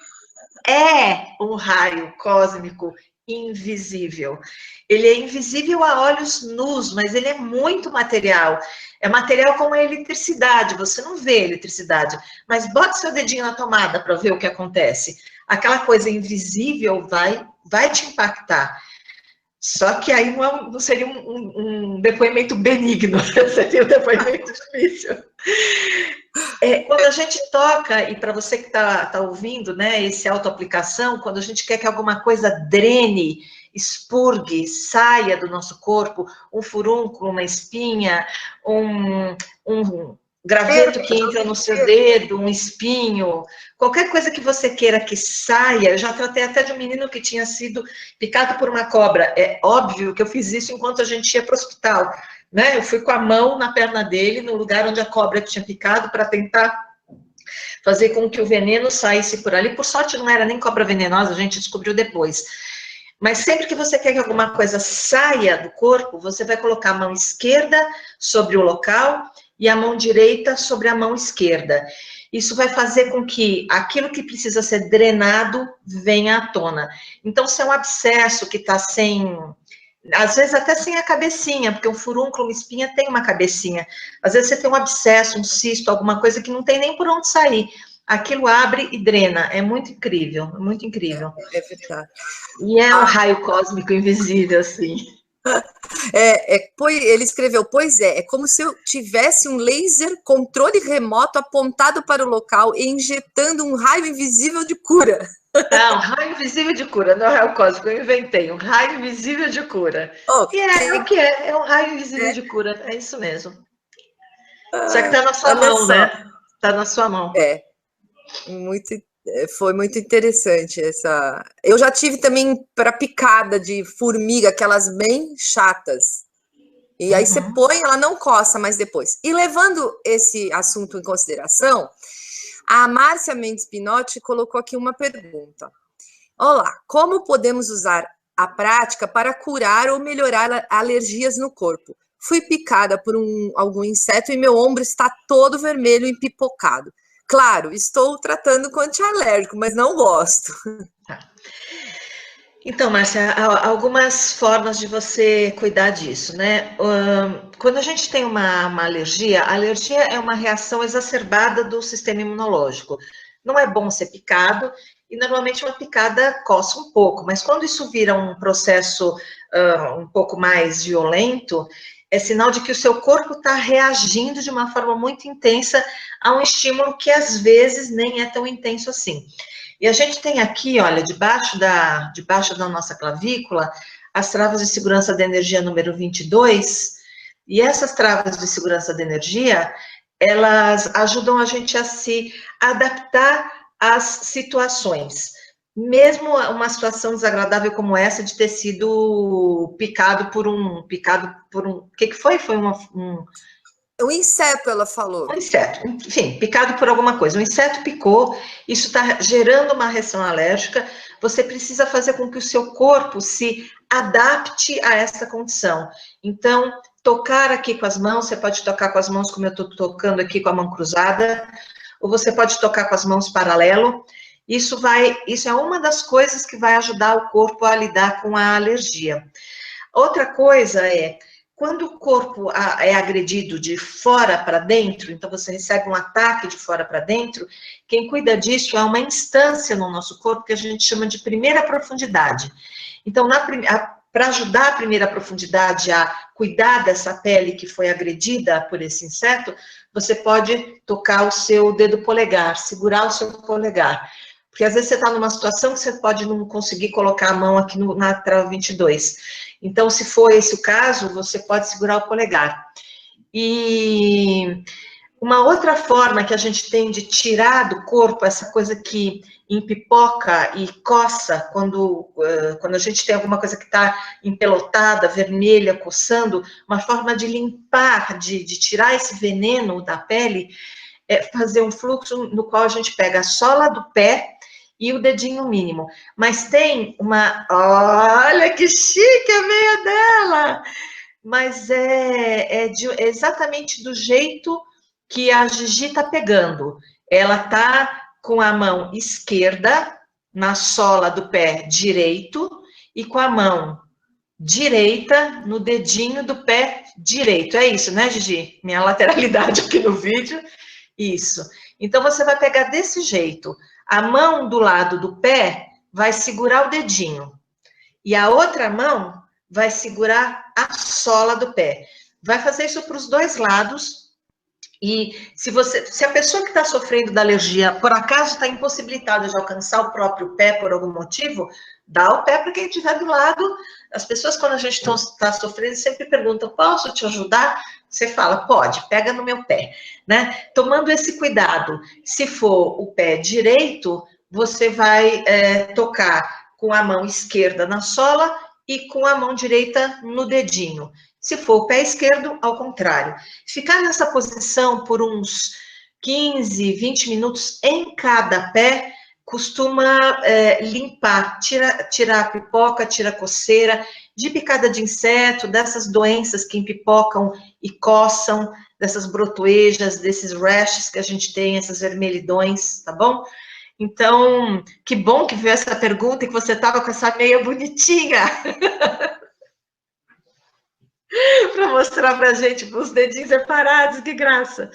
é um raio cósmico invisível. Ele é invisível a olhos nus, mas ele é muito material. É material como a eletricidade, você não vê eletricidade, mas bote seu dedinho na tomada para ver o que acontece. Aquela coisa invisível vai te impactar. Só que aí não seria um depoimento benigno, seria um depoimento difícil. Quando a gente toca, e para você que está ouvindo, né, esse autoaplicação, quando a gente quer que alguma coisa drene, expurgue, saia do nosso corpo, um furúnculo, uma espinha, um graveto que entra no seu dedo, um espinho, qualquer coisa que você queira que saia. Eu já tratei até de um menino que tinha sido picado por uma cobra. É óbvio que eu fiz isso enquanto a gente ia para o hospital, né? Eu fui com a mão na perna dele, no lugar onde a cobra tinha picado, para tentar fazer com que o veneno saísse por ali. Por sorte, não era nem cobra venenosa, a gente descobriu depois. Mas sempre que você quer que alguma coisa saia do corpo, você vai colocar a mão esquerda sobre o local e a mão direita sobre a mão esquerda. Isso vai fazer com que aquilo que precisa ser drenado venha à tona. Então, se é um abscesso que está sem... Às vezes até sem a cabecinha, porque um furúnculo, uma espinha tem uma cabecinha. Às vezes você tem um abscesso, um cisto, alguma coisa que não tem nem por onde sair. Aquilo abre e drena. É muito incrível, é muito incrível. É verdade. E é um raio cósmico invisível, assim. Ele escreveu, é como se eu tivesse um laser controle remoto apontado para o local e injetando um raio invisível de cura. Não, raio invisível de cura, não é raio cósmico, eu inventei, um raio invisível de cura. E é o que é um raio invisível de cura, é isso mesmo. Só que tá na sua mão, né? Tá na sua mão. Foi muito interessante essa. Eu já tive também para picada de formiga, aquelas bem chatas. E aí você põe, ela não coça mais depois. E levando esse assunto em consideração, a Márcia Mendes Pinotti colocou aqui uma pergunta. Olá, como podemos usar a prática para curar ou melhorar alergias no corpo? Fui picada por algum inseto e meu ombro está todo vermelho e empipocado. Claro, estou tratando com antialérgico, mas não gosto. Então, Márcia, há algumas formas de você cuidar disso, né? Quando a gente tem uma alergia, a alergia é uma reação exacerbada do sistema imunológico. Não é bom ser picado, e normalmente uma picada coça um pouco, mas quando isso vira um processo um pouco mais violento, é sinal de que o seu corpo está reagindo de uma forma muito intensa a um estímulo que às vezes nem é tão intenso assim. E a gente tem aqui, olha, debaixo da nossa clavícula, as travas de segurança da energia número 22, e essas travas de segurança da energia, elas ajudam a gente a se adaptar às situações. Mesmo uma situação desagradável como essa de ter sido picado por um... O que foi? Foi um inseto, ela falou. Um inseto, enfim, picado por alguma coisa. Um inseto picou, isso está gerando uma reação alérgica, você precisa fazer com que o seu corpo se adapte a essa condição. Então, tocar aqui com as mãos, você pode tocar com as mãos como eu estou tocando aqui com a mão cruzada, ou você pode tocar com as mãos paralelo. Isso é uma das coisas que vai ajudar o corpo a lidar com a alergia. Outra coisa é, quando o corpo é agredido de fora para dentro, então você recebe um ataque de fora para dentro, quem cuida disso é uma instância no nosso corpo que a gente chama de primeira profundidade. Então, para ajudar a primeira profundidade a cuidar dessa pele que foi agredida por esse inseto, você pode tocar o seu dedo polegar, segurar o seu polegar. Porque às vezes você está numa situação que você pode não conseguir colocar a mão aqui na trava 22. Então, se for esse o caso, você pode segurar o polegar. E uma outra forma que a gente tem de tirar do corpo essa coisa que empipoca e coça, quando a gente tem alguma coisa que está empelotada, vermelha, coçando, uma forma de limpar, de tirar esse veneno da pele, é fazer um fluxo no qual a gente pega a sola do pé e o dedinho mínimo. Mas tem uma... Olha que chique a meia dela! Mas é exatamente do jeito que a Gigi está pegando. Ela está com a mão esquerda na sola do pé direito e com a mão direita no dedinho do pé direito. É isso, né, Gigi? Minha lateralidade aqui no vídeo. Isso. Então, você vai pegar desse jeito. A mão do lado do pé vai segurar o dedinho. E a outra mão vai segurar a sola do pé. Vai fazer isso para os dois lados. E se a pessoa que está sofrendo da alergia, por acaso está impossibilitada de alcançar o próprio pé por algum motivo, dá o pé para quem estiver do lado. As pessoas, quando a gente está sofrendo, sempre perguntam, posso te ajudar? Você fala, pode, pega no meu pé, né? Tomando esse cuidado, se for o pé direito, você vai tocar com a mão esquerda na sola e com a mão direita no dedinho. Se for o pé esquerdo, ao contrário. Ficar nessa posição por uns 15, 20 minutos em cada pé costuma limpar, tirar a pipoca, tira a coceira, de picada de inseto, dessas doenças que empipocam e coçam, dessas brotoejas, desses rashes que a gente tem, essas vermelhidões, tá bom? Então, que bom que veio essa pergunta e que você estava com essa meia bonitinha. Para mostrar para a gente os dedinhos separados, que graça.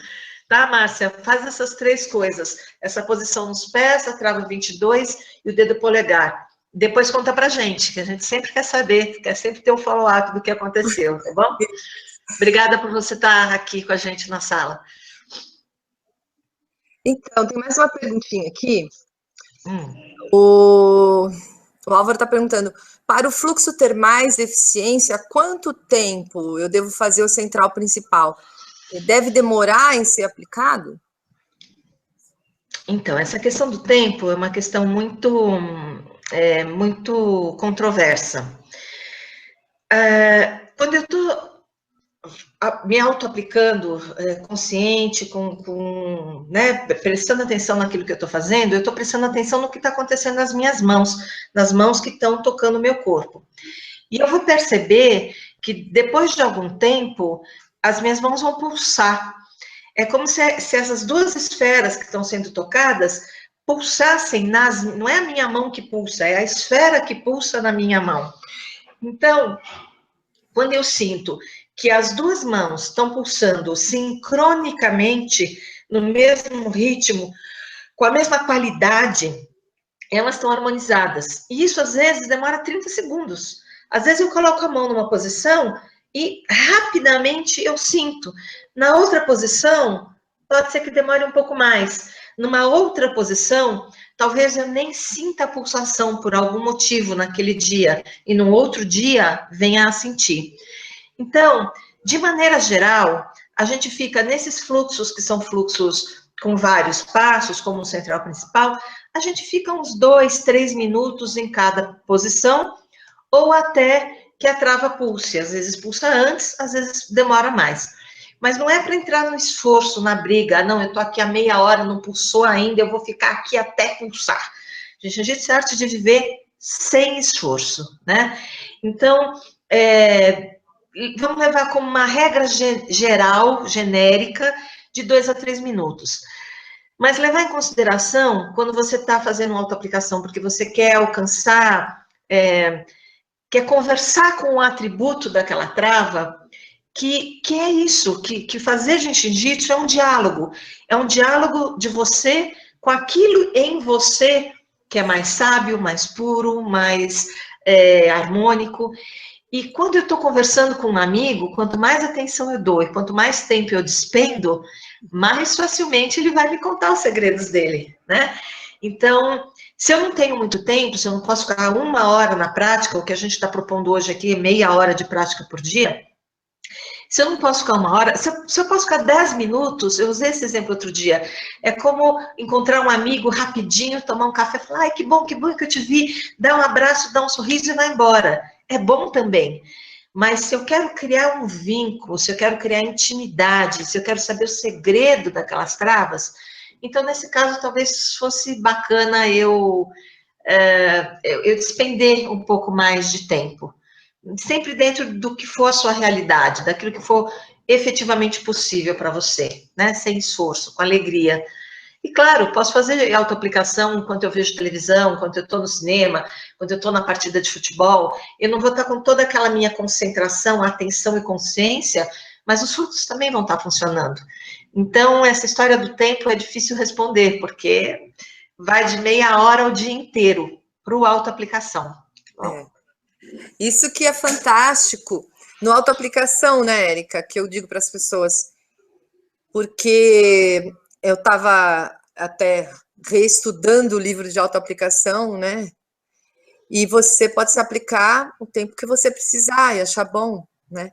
Tá, Márcia? Faz essas três coisas. Essa posição nos pés, a trava 22 e o dedo polegar. Depois conta pra gente, que a gente sempre quer saber, quer sempre ter um follow-up do que aconteceu, tá bom? Obrigada por você estar aqui com a gente na sala. Então, tem mais uma perguntinha aqui. O Álvaro está perguntando, para o fluxo ter mais eficiência, quanto tempo eu devo fazer o central principal? Deve demorar em ser aplicado? Então, essa questão do tempo é uma questão muito controversa. Quando eu estou me auto-aplicando, consciente, né, prestando atenção naquilo que eu estou fazendo, eu estou prestando atenção no que está acontecendo nas minhas mãos, nas mãos que estão tocando o meu corpo. E eu vou perceber que, depois de algum tempo, as minhas mãos vão pulsar. É como se essas duas esferas que estão sendo tocadas pulsassem não é a minha mão que pulsa, é a esfera que pulsa na minha mão. Então, quando eu sinto que as duas mãos estão pulsando sincronicamente, no mesmo ritmo, com a mesma qualidade, elas estão harmonizadas. E isso, às vezes, demora 30 segundos. Às vezes, eu coloco a mão numa posição e, rapidamente, eu sinto. Na outra posição, pode ser que demore um pouco mais. Numa outra posição, talvez eu nem sinta a pulsação por algum motivo naquele dia. E no outro dia, venha a sentir. Então, de maneira geral, a gente fica nesses fluxos, que são fluxos com vários passos, como o central principal, a gente fica uns 2, 3 minutos em cada posição, ou até que a trava pulse. Às vezes pulsa antes, às vezes demora mais. Mas não é para entrar no esforço, na briga. Não, eu estou aqui há meia hora, não pulsou ainda, eu vou ficar aqui até pulsar. Gente, a gente tem a arte de viver sem esforço, né? Então, vamos levar como uma regra geral, genérica, de 2 a 3 minutos. Mas levar em consideração, quando você está fazendo uma autoaplicação, porque você quer alcançar que é conversar com o atributo daquela trava, que é isso, que fazer Jiu-Jitsu é um diálogo de você com aquilo em você que é mais sábio, mais puro, mais harmônico. E quando eu estou conversando com um amigo, quanto mais atenção eu dou e quanto mais tempo eu despendo, mais facilmente ele vai me contar os segredos dele, né? Então, se eu não tenho muito tempo, se eu não posso ficar 1 hora na prática, o que a gente está propondo hoje aqui é meia hora de prática por dia, se eu não posso ficar 1 hora, se eu posso ficar 10 minutos, eu usei esse exemplo outro dia, é como encontrar um amigo rapidinho, tomar um café, falar, ai, que bom que eu te vi, dar um abraço, dar um sorriso e vai embora. É bom também. Mas se eu quero criar um vínculo, se eu quero criar intimidade, se eu quero saber o segredo daquelas travas, então, nesse caso, talvez fosse bacana eu despender um pouco mais de tempo. Sempre dentro do que for a sua realidade, daquilo que for efetivamente possível para você, né? Sem esforço, com alegria. E claro, posso fazer autoaplicação enquanto eu vejo televisão, enquanto eu estou no cinema, quando eu estou na partida de futebol. Eu não vou estar com toda aquela minha concentração, atenção e consciência, mas os frutos também vão estar funcionando. Então, essa história do tempo é difícil responder, porque vai de meia hora ao dia inteiro para o autoaplicação. É. Isso que é fantástico no autoaplicação, né, Érica, que eu digo para as pessoas, porque eu estava até reestudando o livro de autoaplicação, né, e você pode se aplicar o tempo que você precisar e achar bom, né,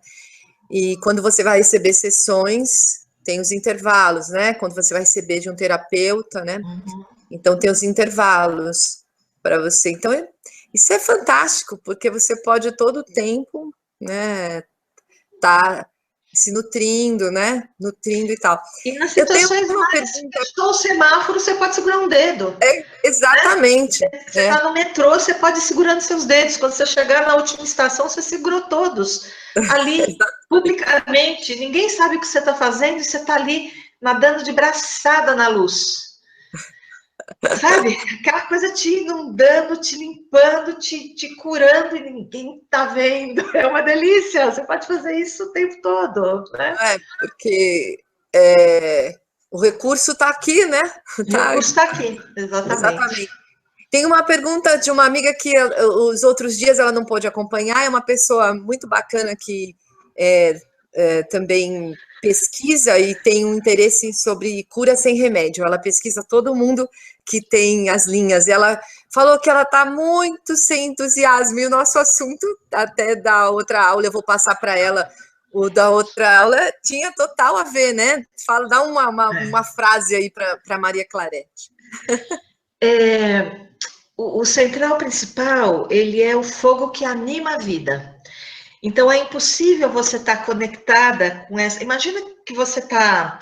e quando você vai receber sessões, tem os intervalos, né, quando você vai receber de um terapeuta, né, então tem os intervalos para você, então isso é fantástico, porque você pode todo o tempo, né, tá se nutrindo, né, nutrindo e tal. E nas situações mais, o semáforo, você pode segurar um dedo. Exatamente. Né? Você está no metrô, você pode ir segurando seus dedos. Quando você chegar na última estação, você segurou todos. Ali, publicamente, ninguém sabe o que você está fazendo e você está ali nadando de braçada na luz. Sabe? Aquela coisa te inundando, te limpando, te curando e ninguém tá vendo. É uma delícia. Você pode fazer isso o tempo todo, né? Porque o recurso está aqui, né? O recurso está aqui, exatamente. Tem uma pergunta de uma amiga que os outros dias ela não pôde acompanhar, é uma pessoa muito bacana que também pesquisa e tem um interesse sobre cura sem remédio. Ela pesquisa todo mundo que tem as linhas. E ela falou que ela está muito sem entusiasmo. E o nosso assunto, até da outra aula, eu vou passar para ela, o da outra aula, tinha total a ver, né? Dá uma frase aí para Maria Clarete. O central principal, ele é o fogo que anima a vida. Então, é impossível você estar conectada com essa... Imagina que você está...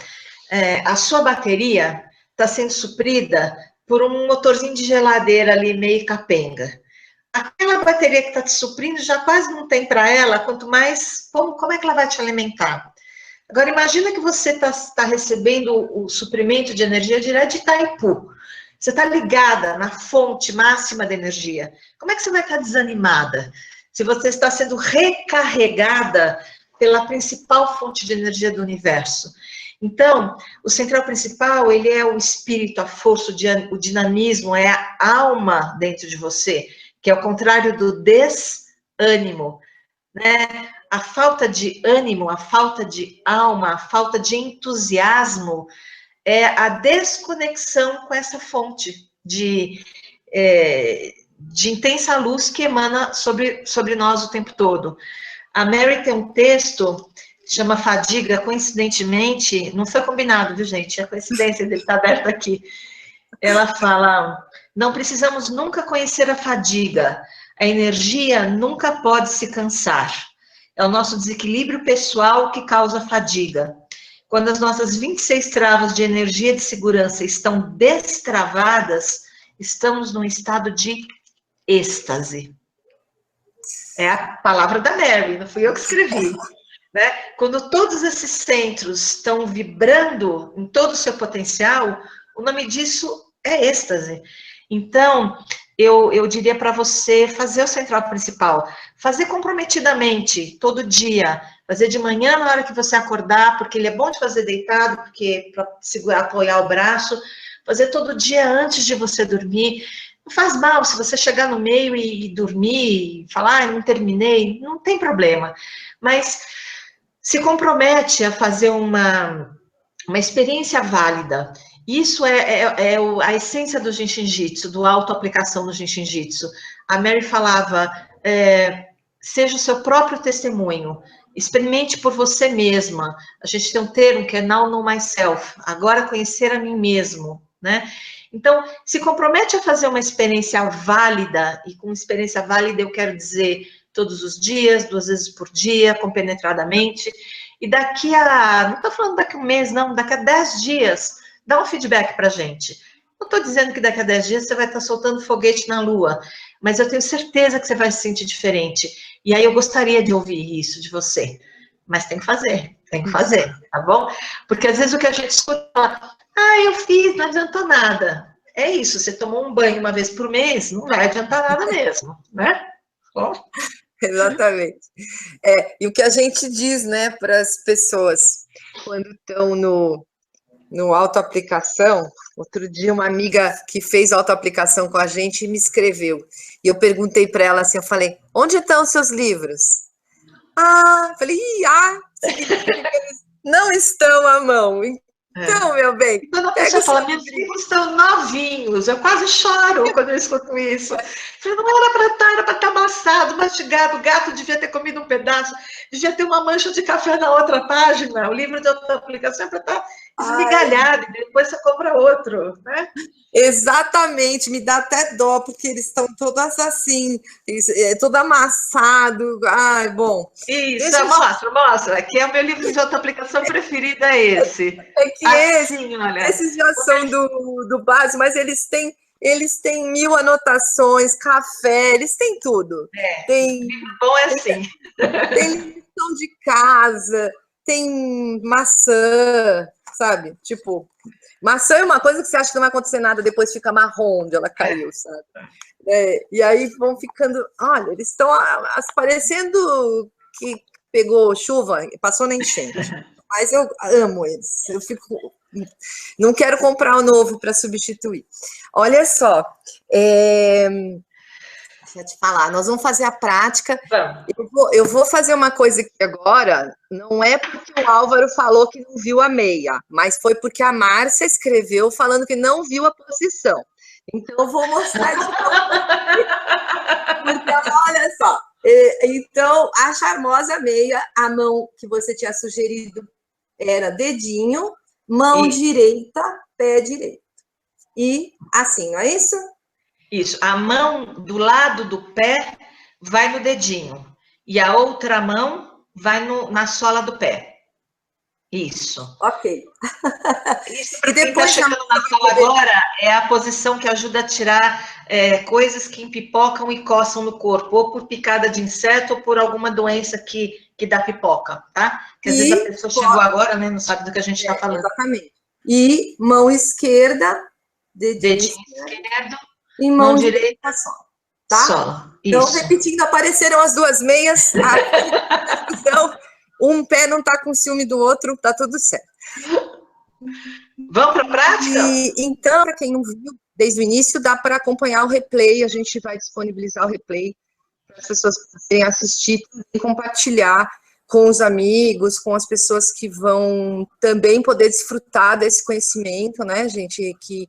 a sua bateria está sendo suprida por um motorzinho de geladeira ali, meio capenga. Aquela bateria que está te suprindo já quase não tem para ela, quanto mais... Como é que ela vai te alimentar? Agora, imagina que você está recebendo o suprimento de energia direto de Itaipu. Você está ligada na fonte máxima de energia. Como é que você vai estar desanimada? Se você está sendo recarregada pela principal fonte de energia do universo. Então, o central principal, ele é o espírito, a força, o dinamismo, é a alma dentro de você, que é o contrário do desânimo, né? A falta de ânimo, a falta de alma, a falta de entusiasmo é a desconexão com essa fonte de intensa luz que emana sobre nós o tempo todo. A Mary tem um texto que chama Fadiga, coincidentemente, não foi combinado, viu, gente? É coincidência dele estar aberto aqui. Ela fala, não precisamos nunca conhecer a fadiga, a energia nunca pode se cansar. É o nosso desequilíbrio pessoal que causa fadiga. Quando as nossas 26 travas de energia de segurança estão destravadas, estamos num estado de êxtase. É a palavra da Mary, não fui eu que escrevi. Né? Quando todos esses centros estão vibrando em todo o seu potencial, o nome disso é êxtase. Então, eu diria para você fazer o central principal, fazer comprometidamente, todo dia, fazer de manhã na hora que você acordar, porque ele é bom de fazer deitado, porque para segurar, apoiar o braço, fazer todo dia antes de você dormir. Não faz mal se você chegar no meio e dormir, e falar, não terminei, não tem problema, mas se compromete a fazer uma experiência válida. Isso é a essência do Jinshin Jitsu, do auto-aplicação no Jinshin Jitsu. A Mary falava, seja o seu próprio testemunho, experimente por você mesma. A gente tem um termo que é now know myself, agora conhecer a mim mesmo, né? Então, se compromete a fazer uma experiência válida, e com experiência válida eu quero dizer todos os dias, 2 vezes por dia, compenetradamente, e daqui a, não estou falando daqui a um mês, não, daqui a 10 dias, dá um feedback para a gente. Não estou dizendo que daqui a 10 dias você vai estar soltando foguete na lua, mas eu tenho certeza que você vai se sentir diferente. E aí eu gostaria de ouvir isso de você. Mas tem que fazer, tá bom? Porque às vezes o que a gente escuta é, eu fiz, não adiantou nada. É isso, você tomou um banho uma vez por mês, não vai adiantar nada mesmo, né? Bom. Exatamente. E o que a gente diz, né, para as pessoas quando estão no autoaplicação, outro dia uma amiga que fez autoaplicação com a gente me escreveu, e eu perguntei para ela assim, eu falei, onde estão os seus livros? Falei, eles não estão à mão. Então, meu bem, quando a pessoa fala, meus livros estão novinhos, eu quase choro quando eu escuto isso. Eu falei, não era para estar, era para estar amassado, mastigado, o gato devia ter comido um pedaço, devia ter uma mancha de café na outra página, o livro de outra aplicação é para estar esmigalhado, e depois você compra outro, né? Exatamente, me dá até dó, porque eles estão todos assim, todo amassado. Ai, bom. Isso, mostra. Aqui é o meu livro de auto-aplicação preferido, é esse. É que assim, esses já são do básico, mas eles têm 1000 anotações, café, eles têm tudo. Livro bom é assim. Tem lição de casa, tem maçã, sabe? Tipo, maçã é uma coisa que você acha que não vai acontecer nada, depois fica marrom onde ela caiu, sabe? E aí vão ficando, olha, eles estão parecendo que pegou chuva, passou na enchente. Mas eu amo eles, eu fico, não quero comprar o novo para substituir. Olha só, deixa eu te falar, nós vamos fazer a prática. Eu vou fazer uma coisa aqui agora, não é porque o Álvaro falou que não viu a meia, mas foi porque a Márcia escreveu falando que não viu a posição. Então, eu vou mostrar de novo. Então, olha só. Então, a charmosa meia, a mão que você tinha sugerido era dedinho, mão direita, pé direito. E assim, não é isso? Isso. A mão do lado do pé vai no dedinho. E a outra mão vai na sola do pé. Isso. Ok. Isso, para quem está chegando na sala agora, é a posição que ajuda a tirar coisas que empipocam e coçam no corpo, ou por picada de inseto, ou por alguma doença que dá pipoca, tá? Porque às vezes a pessoa chegou agora, né, não sabe do que a gente está falando. Exatamente. E mão esquerda, dedinho esquerdo, e mão direita, sola. Tá? Sola. Então, repetindo, apareceram as duas meias, então, um pé não está com ciúme do outro, tá tudo certo. Vamos para a prática? Então, para quem não viu desde o início, dá para acompanhar o replay, a gente vai disponibilizar o replay para as pessoas poderem assistir e compartilhar com os amigos, com as pessoas que vão também poder desfrutar desse conhecimento, né, gente, que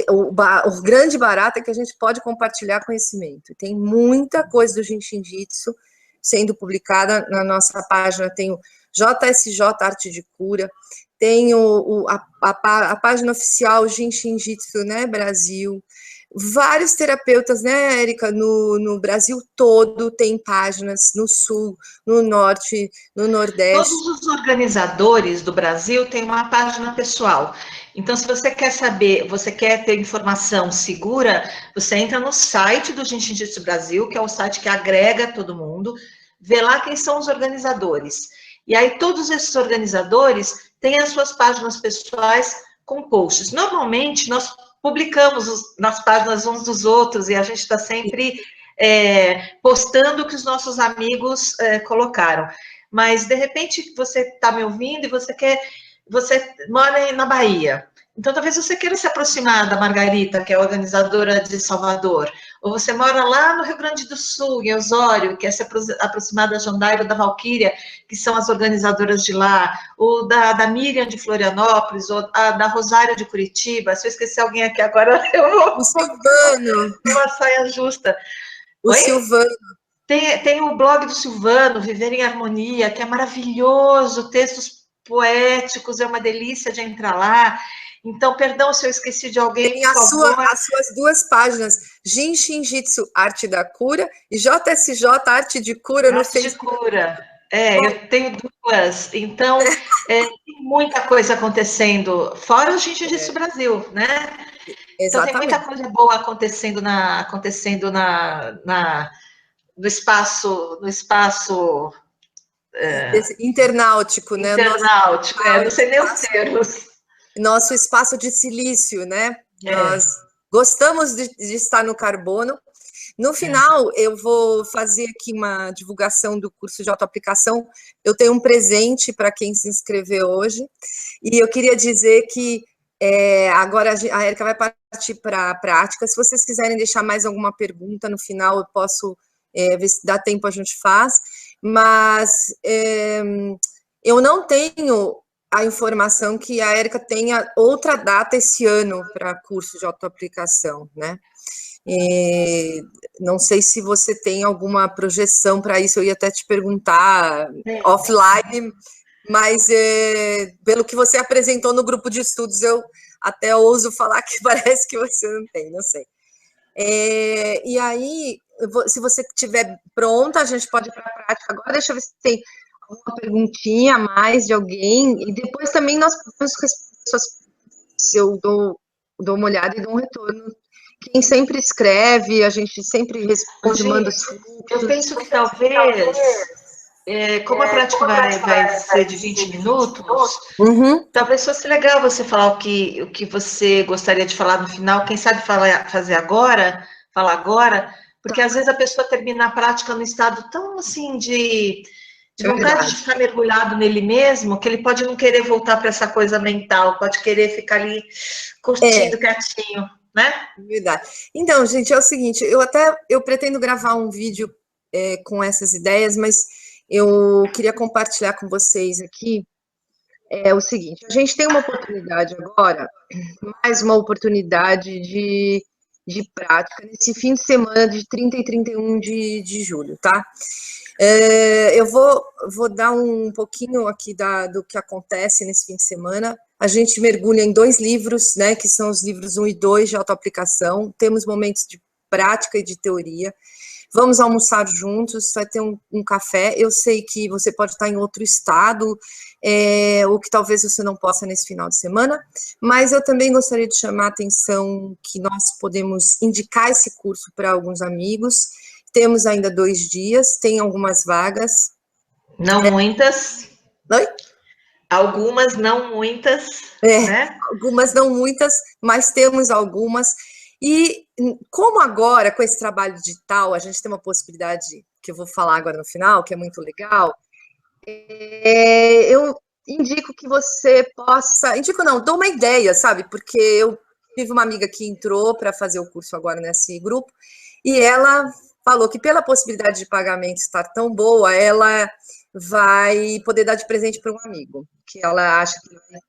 o grande barato é que a gente pode compartilhar conhecimento. Tem muita coisa do Jinshin Jitsu sendo publicada na nossa página, tem o JSJ Arte de Cura, tem a página oficial Jinshin Jitsu, né, Brasil, vários terapeutas, né, Érica, no Brasil todo tem páginas, no Sul, no Norte, no Nordeste. Todos os organizadores do Brasil têm uma página pessoal. Então, se você quer saber, você quer ter informação segura, você entra no site do Jinshin Jitsu Brasil, que é o site que agrega todo mundo, vê lá quem são os organizadores. E aí, todos esses organizadores têm as suas páginas pessoais com posts. Normalmente, nós publicamos nas páginas uns dos outros, e a gente está sempre postando o que os nossos amigos colocaram. Mas, de repente, você está me ouvindo e você mora na Bahia. Então, talvez você queira se aproximar da Margarita, que é a organizadora de Salvador. Ou você mora lá no Rio Grande do Sul, em Osório, quer se aproximar da Jandaira ou da Valquíria, que são as organizadoras de lá. Ou da Miriam de Florianópolis, ou da Rosário de Curitiba. Se eu esquecer alguém aqui agora, eu vou... O Silvano. Uma saia justa. O Oi? Silvano. Tem o blog do Silvano, Viver em Harmonia, que é maravilhoso, textos poéticos, é uma delícia de entrar lá. Então, perdão se eu esqueci de alguém, Tem por favor. as suas duas páginas, Jin Shinjitsu, Arte da Cura, e JSJ, Arte de Cura no Facebook. Arte de Cura. Eu tenho duas. Então, tem muita coisa acontecendo, fora o Jiu-Jitsu Brasil, né? Então, tem muita coisa boa acontecendo no espaço internautico, né? Internautico, não sei nem os termos. Nosso espaço de silício, né? Nós gostamos de estar no carbono. No final, eu vou fazer aqui uma divulgação do curso de autoaplicação. Eu tenho um presente para quem se inscreveu hoje. E eu queria dizer que agora a Érica vai partir para a prática. Se vocês quiserem deixar mais alguma pergunta no final, eu posso ver se dá tempo, a gente faz. Mas eu não tenho a informação que a Érica tenha outra data esse ano para curso de autoaplicação, né? Não sei se você tem alguma projeção para isso, eu ia até te perguntar offline, mas pelo que você apresentou no grupo de estudos, eu até ouso falar que parece que você não tem, não sei. E aí, se você estiver pronta, a gente pode ir para a prática agora. Deixa eu ver se tem alguma perguntinha a mais de alguém, e depois também nós podemos responder, se eu dou uma olhada e dou um retorno. Quem sempre escreve, a gente sempre responde, manda os fluxos. Eu penso que talvez, como a prática vai ser de 20 minutos, talvez fosse legal você falar o que você gostaria de falar no final, quem sabe falar agora, porque às vezes a pessoa termina a prática num estado tão assim de vontade de ficar mergulhado nele mesmo, que ele pode não querer voltar para essa coisa mental, pode querer ficar ali curtindo quietinho. Né? Verdade. Então, gente, é o seguinte, eu pretendo gravar um vídeo com essas ideias, mas eu queria compartilhar com vocês aqui o seguinte, a gente tem uma oportunidade agora, mais uma oportunidade de prática nesse fim de semana de 30 e 31 de julho, tá? Eu vou dar um pouquinho aqui do que acontece nesse fim de semana. A gente mergulha em 2 livros, né, que são os livros 1 e 2 de autoaplicação. Temos momentos de prática e de teoria. Vamos almoçar juntos, vai ter um café. Eu sei que você pode estar em outro estado, ou que talvez você não possa nesse final de semana, mas eu também gostaria de chamar a atenção que nós podemos indicar esse curso para alguns amigos. Temos ainda 2 dias, tem algumas vagas. Não muitas. Oi? Algumas, não muitas, né? Algumas, não muitas, mas temos algumas. E como agora, com esse trabalho digital, a gente tem uma possibilidade, que eu vou falar agora no final, que é muito legal, eu indico que você possa... Indico não, dou uma ideia, sabe? Porque eu tive uma amiga que entrou para fazer o curso agora nesse grupo, e ela falou que pela possibilidade de pagamento estar tão boa, ela vai poder dar de presente para um amigo, que ela acha que vai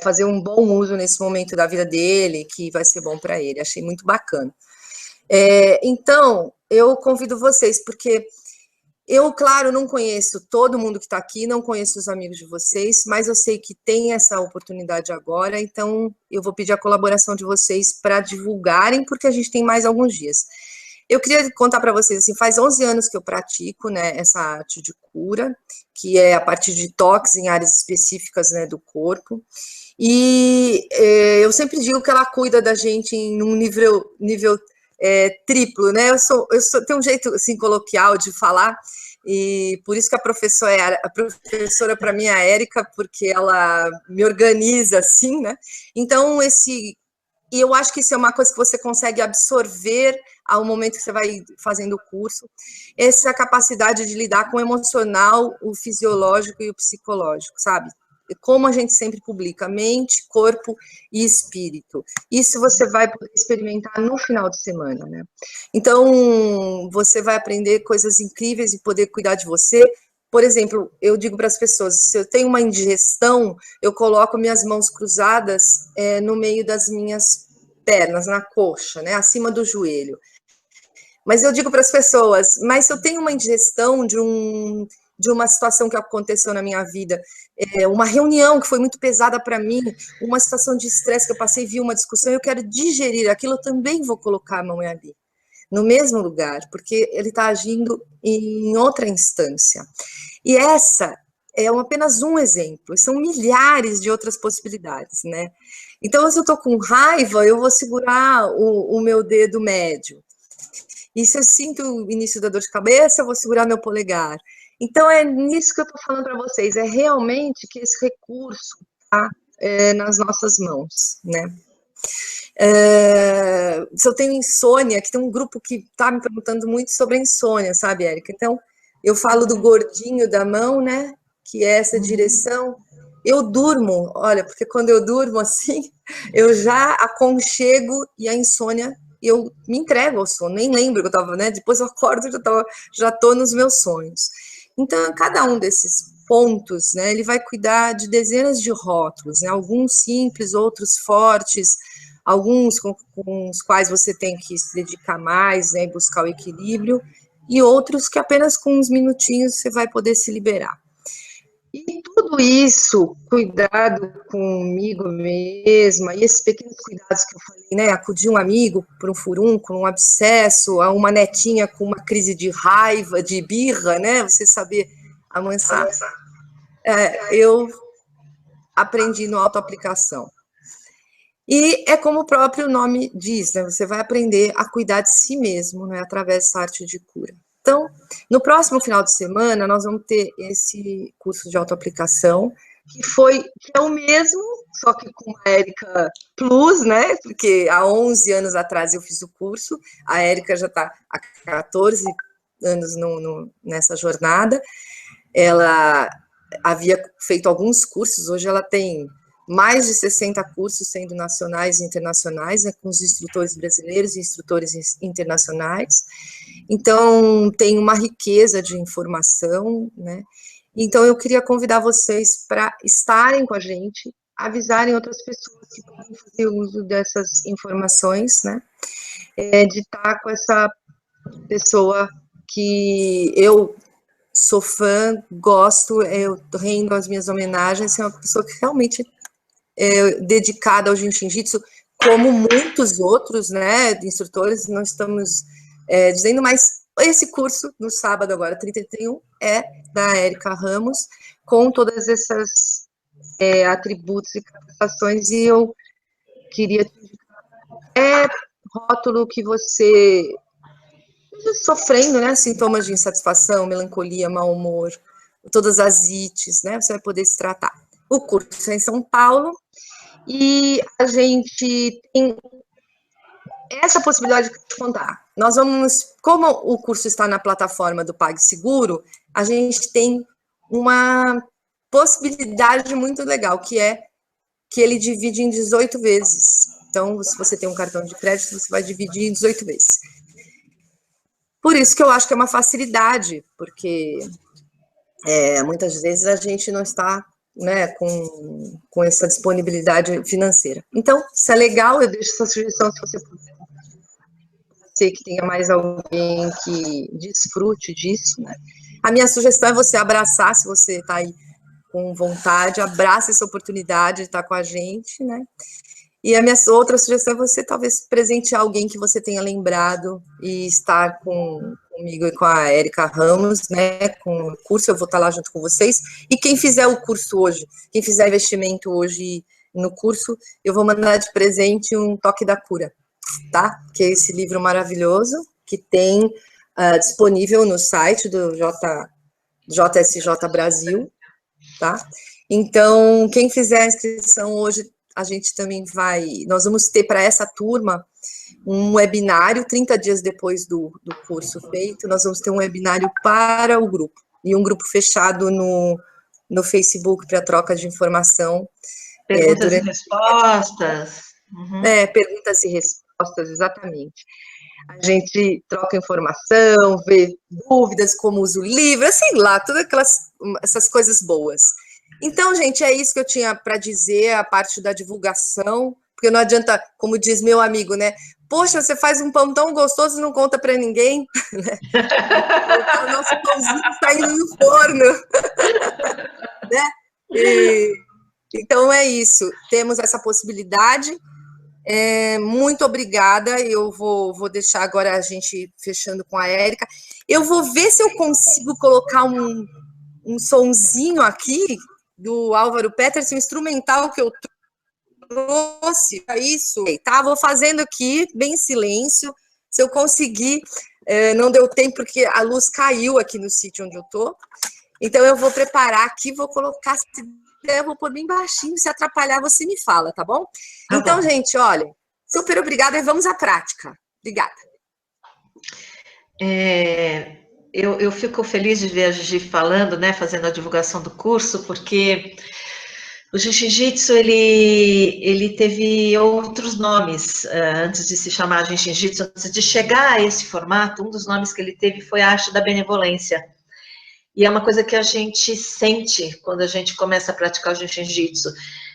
fazer um bom uso nesse momento da vida dele, que vai ser bom para ele. Achei muito bacana. Então, eu convido vocês, porque eu, claro, não conheço todo mundo que está aqui, não conheço os amigos de vocês, mas eu sei que tem essa oportunidade agora, então eu vou pedir a colaboração de vocês para divulgarem, porque a gente tem mais alguns dias. Eu queria contar para vocês, assim, faz 11 anos que eu pratico, né, essa arte de cura, que é a partir de toques em áreas específicas, né, do corpo, e eu sempre digo que ela cuida da gente em um nível triplo, né, eu tenho um jeito, assim, coloquial de falar, e por isso que a professora para mim é a Érica, porque ela me organiza assim, né, então esse E eu acho que isso é uma coisa que você consegue absorver ao momento que você vai fazendo o curso. Essa capacidade de lidar com o emocional, o fisiológico e o psicológico, sabe? Como a gente sempre publica, mente, corpo e espírito. Isso você vai poder experimentar no final de semana, né? Então, você vai aprender coisas incríveis e poder cuidar de você. Por exemplo, eu digo para as pessoas, se eu tenho uma indigestão, eu coloco minhas mãos cruzadas no meio das minhas pernas, na coxa, né, acima do joelho. Mas eu digo para as pessoas, mas se eu tenho uma indigestão de uma situação que aconteceu na minha vida, uma reunião que foi muito pesada para mim, uma situação de estresse que eu passei, vi uma discussão, eu quero digerir aquilo, eu também vou colocar a mão ali, no mesmo lugar, porque ele está agindo em outra instância. E essa é apenas um exemplo, são milhares de outras possibilidades, né? Então, se eu estou com raiva, eu vou segurar o meu dedo médio. E se eu sinto o início da dor de cabeça, eu vou segurar meu polegar. Então, é nisso que eu estou falando para vocês, é realmente que esse recurso está nas nossas mãos, né? Se eu tenho insônia, que tem um grupo que está me perguntando muito sobre a insônia, sabe, Érica? Então, eu falo do gordinho da mão, né? Que é essa direção. Eu durmo, olha, porque quando eu durmo assim, eu já aconchego e a insônia, eu me entrego ao sono, nem lembro que eu estava, né? Depois eu acordo e já estou nos meus sonhos. Então, cada um desses pontos, né? Ele vai cuidar de dezenas de rótulos, né? Alguns simples, outros fortes, alguns com os quais você tem que se dedicar mais, né? Buscar o equilíbrio, e outros que apenas com uns minutinhos você vai poder se liberar. E tudo isso, cuidado comigo mesma, e esses pequenos cuidados que eu falei, né? Acudir um amigo por um furúnculo, um abscesso, a uma netinha com uma crise de raiva, de birra, né? Você saber amansar. Eu aprendi no autoaplicação. E é como o próprio nome diz, né? Você vai aprender a cuidar de si mesmo, né? Através dessa arte de cura. Então, no próximo final de semana, nós vamos ter esse curso de autoaplicação, que é o mesmo, só que com a Érica Plus, né? Porque há 11 anos atrás eu fiz o curso, a Érica já está há 14 anos nessa jornada. Ela havia feito alguns cursos, hoje ela tem mais de 60 cursos, sendo nacionais e internacionais, né, com os instrutores brasileiros e instrutores internacionais. Então, tem uma riqueza de informação, né? Então, eu queria convidar vocês para estarem com a gente, avisarem outras pessoas que podem fazer uso dessas informações, né? De estar com essa pessoa que eu sou fã, gosto, eu rendo as minhas homenagens, é uma pessoa que realmente dedicada ao Jinshin Jitsu, como muitos outros, né, instrutores, não estamos dizendo, mas esse curso, no sábado agora, 30 e 31, é da Érica Ramos, com todas essas atributos e capacitações, e eu queria te indicar rótulo que você sofrendo, né, sintomas de insatisfação, melancolia, mau humor, todas as ites, né, você vai poder se tratar. O curso é em São Paulo, e a gente tem essa possibilidade de te contar. Nós vamos, como o curso está na plataforma do PagSeguro, a gente tem uma possibilidade muito legal, que é que ele divide em 18 vezes. Então, se você tem um cartão de crédito, você vai dividir em 18 vezes. Por isso que eu acho que é uma facilidade, porque muitas vezes a gente não está, né, com essa disponibilidade financeira. Então, se é legal, eu deixo essa sugestão, se você puder. Sei que tenha mais alguém que desfrute disso, né? A minha sugestão é você abraçar, se você está aí com vontade, abraça essa oportunidade de estar com a gente, né? E a minha outra sugestão é você talvez presentear alguém que você tenha lembrado e estar comigo e com a Érica Ramos, né, com o curso, eu vou estar lá junto com vocês, e quem fizer o curso hoje, quem fizer investimento hoje no curso, eu vou mandar de presente um Toque da Cura, tá? Que é esse livro maravilhoso, que tem disponível no site do JSJ Brasil, tá? Então, quem fizer a inscrição hoje, a gente também nós vamos ter para essa turma um webinário, 30 dias depois do curso feito, nós vamos ter um webinário para o grupo, e um grupo fechado no Facebook para troca de informação. Perguntas e respostas. Uhum. Perguntas e respostas, exatamente. A gente troca informação, vê dúvidas, como usa o livro, sei lá, todas essas coisas boas. Então, gente, é isso que eu tinha para dizer, a parte da divulgação, porque não adianta, como diz meu amigo, né? Poxa, você faz um pão tão gostoso e não conta para ninguém, né? O nosso pãozinho está indo no forno, né? Então, é isso, temos essa possibilidade. Muito obrigada, eu vou deixar agora a gente fechando com a Érica. Eu vou ver se eu consigo colocar um sonzinho aqui do Álvaro Peterson, instrumental que eu trouxe para isso, tá? Vou fazendo aqui, bem em silêncio, se eu conseguir, não deu tempo porque a luz caiu aqui no sítio onde eu tô, então eu vou preparar aqui, vou colocar, eu vou pôr bem baixinho, se atrapalhar você me fala, tá bom? Tá então, bom. Gente, olha, super obrigada e vamos à prática. Obrigada. Eu fico feliz de ver a Gigi falando, né, fazendo a divulgação do curso, porque o Jiu-Jitsu, ele teve outros nomes antes de se chamar Jiu-Jitsu, antes de chegar a esse formato, um dos nomes que ele teve foi a arte da benevolência. E é uma coisa que a gente sente quando a gente começa a praticar o Jiu-Jitsu,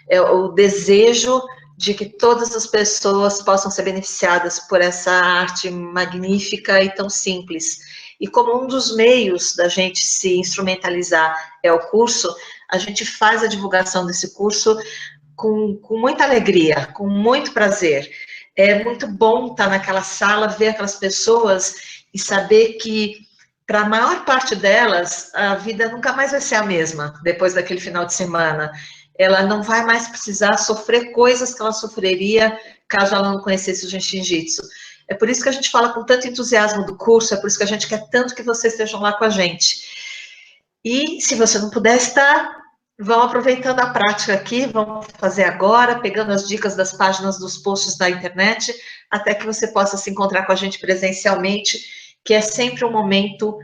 é o desejo de que todas as pessoas possam ser beneficiadas por essa arte magnífica e tão simples. E como um dos meios da gente se instrumentalizar é o curso, a gente faz a divulgação desse curso com muita alegria, com muito prazer. É muito bom estar naquela sala, ver aquelas pessoas e saber que, para a maior parte delas, a vida nunca mais vai ser a mesma depois daquele final de semana. Ela não vai mais precisar sofrer coisas que ela sofreria caso ela não conhecesse o Jiu-Jitsu. É por isso que a gente fala com tanto entusiasmo do curso, é por isso que a gente quer tanto que vocês estejam lá com a gente. E se você não puder estar, vão aproveitando a prática aqui, vão fazer agora, pegando as dicas das páginas dos posts da internet, até que você possa se encontrar com a gente presencialmente, que é sempre um momento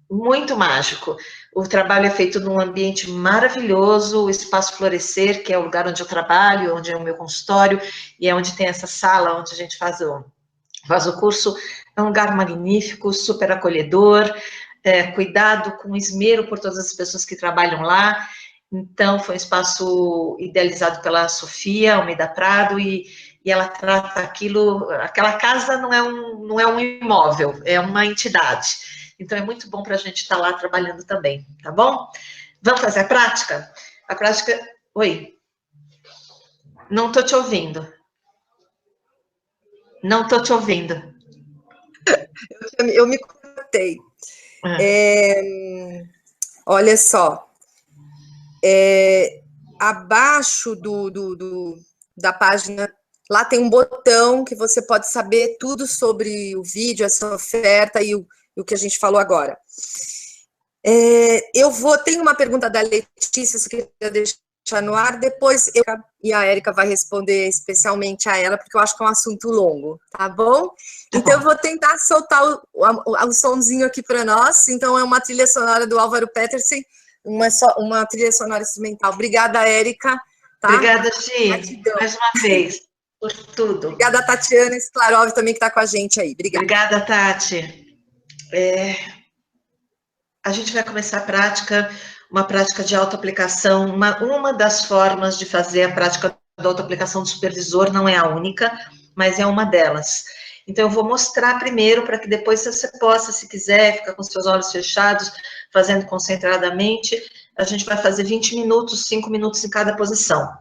muito mágico. O trabalho é feito num ambiente maravilhoso, o Espaço Florescer, que é o lugar onde eu trabalho, onde é o meu consultório, e é onde tem essa sala onde a gente faz o curso. É um lugar magnífico, super acolhedor, cuidado com esmero por todas as pessoas que trabalham lá. Então, foi um espaço idealizado pela Sofia Almeida Prado, e ela trata aquela casa não é um imóvel, é uma entidade. Então, é muito bom para a gente estar lá trabalhando também, tá bom? Vamos fazer a prática? A prática... Oi? Não estou te ouvindo. Não estou te ouvindo. Eu me cortei. Olha só. Abaixo da página, lá tem um botão que você pode saber tudo sobre o vídeo, essa oferta e o que a gente falou agora. Tem uma pergunta da Letícia, se você queria deixar no ar, depois e a Érica vai responder especialmente a ela, porque eu acho que é um assunto longo, tá bom? Então, eu vou tentar soltar o somzinho aqui para nós. Então, é uma trilha sonora do Álvaro Peterson, uma trilha sonora instrumental. Obrigada, Érica. Tá? Obrigada, Gi, mais uma vez, por tudo. Obrigada, Tatiana Sklarov, também, que está com a gente aí. Obrigada, Tati. A gente vai começar a prática, uma prática de autoaplicação. Uma das formas de fazer a prática da autoaplicação do supervisor, não é a única, mas é uma delas. Então, eu vou mostrar primeiro, para que depois você possa, se quiser, ficar com seus olhos fechados, fazendo concentradamente. A gente vai fazer 20 minutos, 5 minutos em cada posição.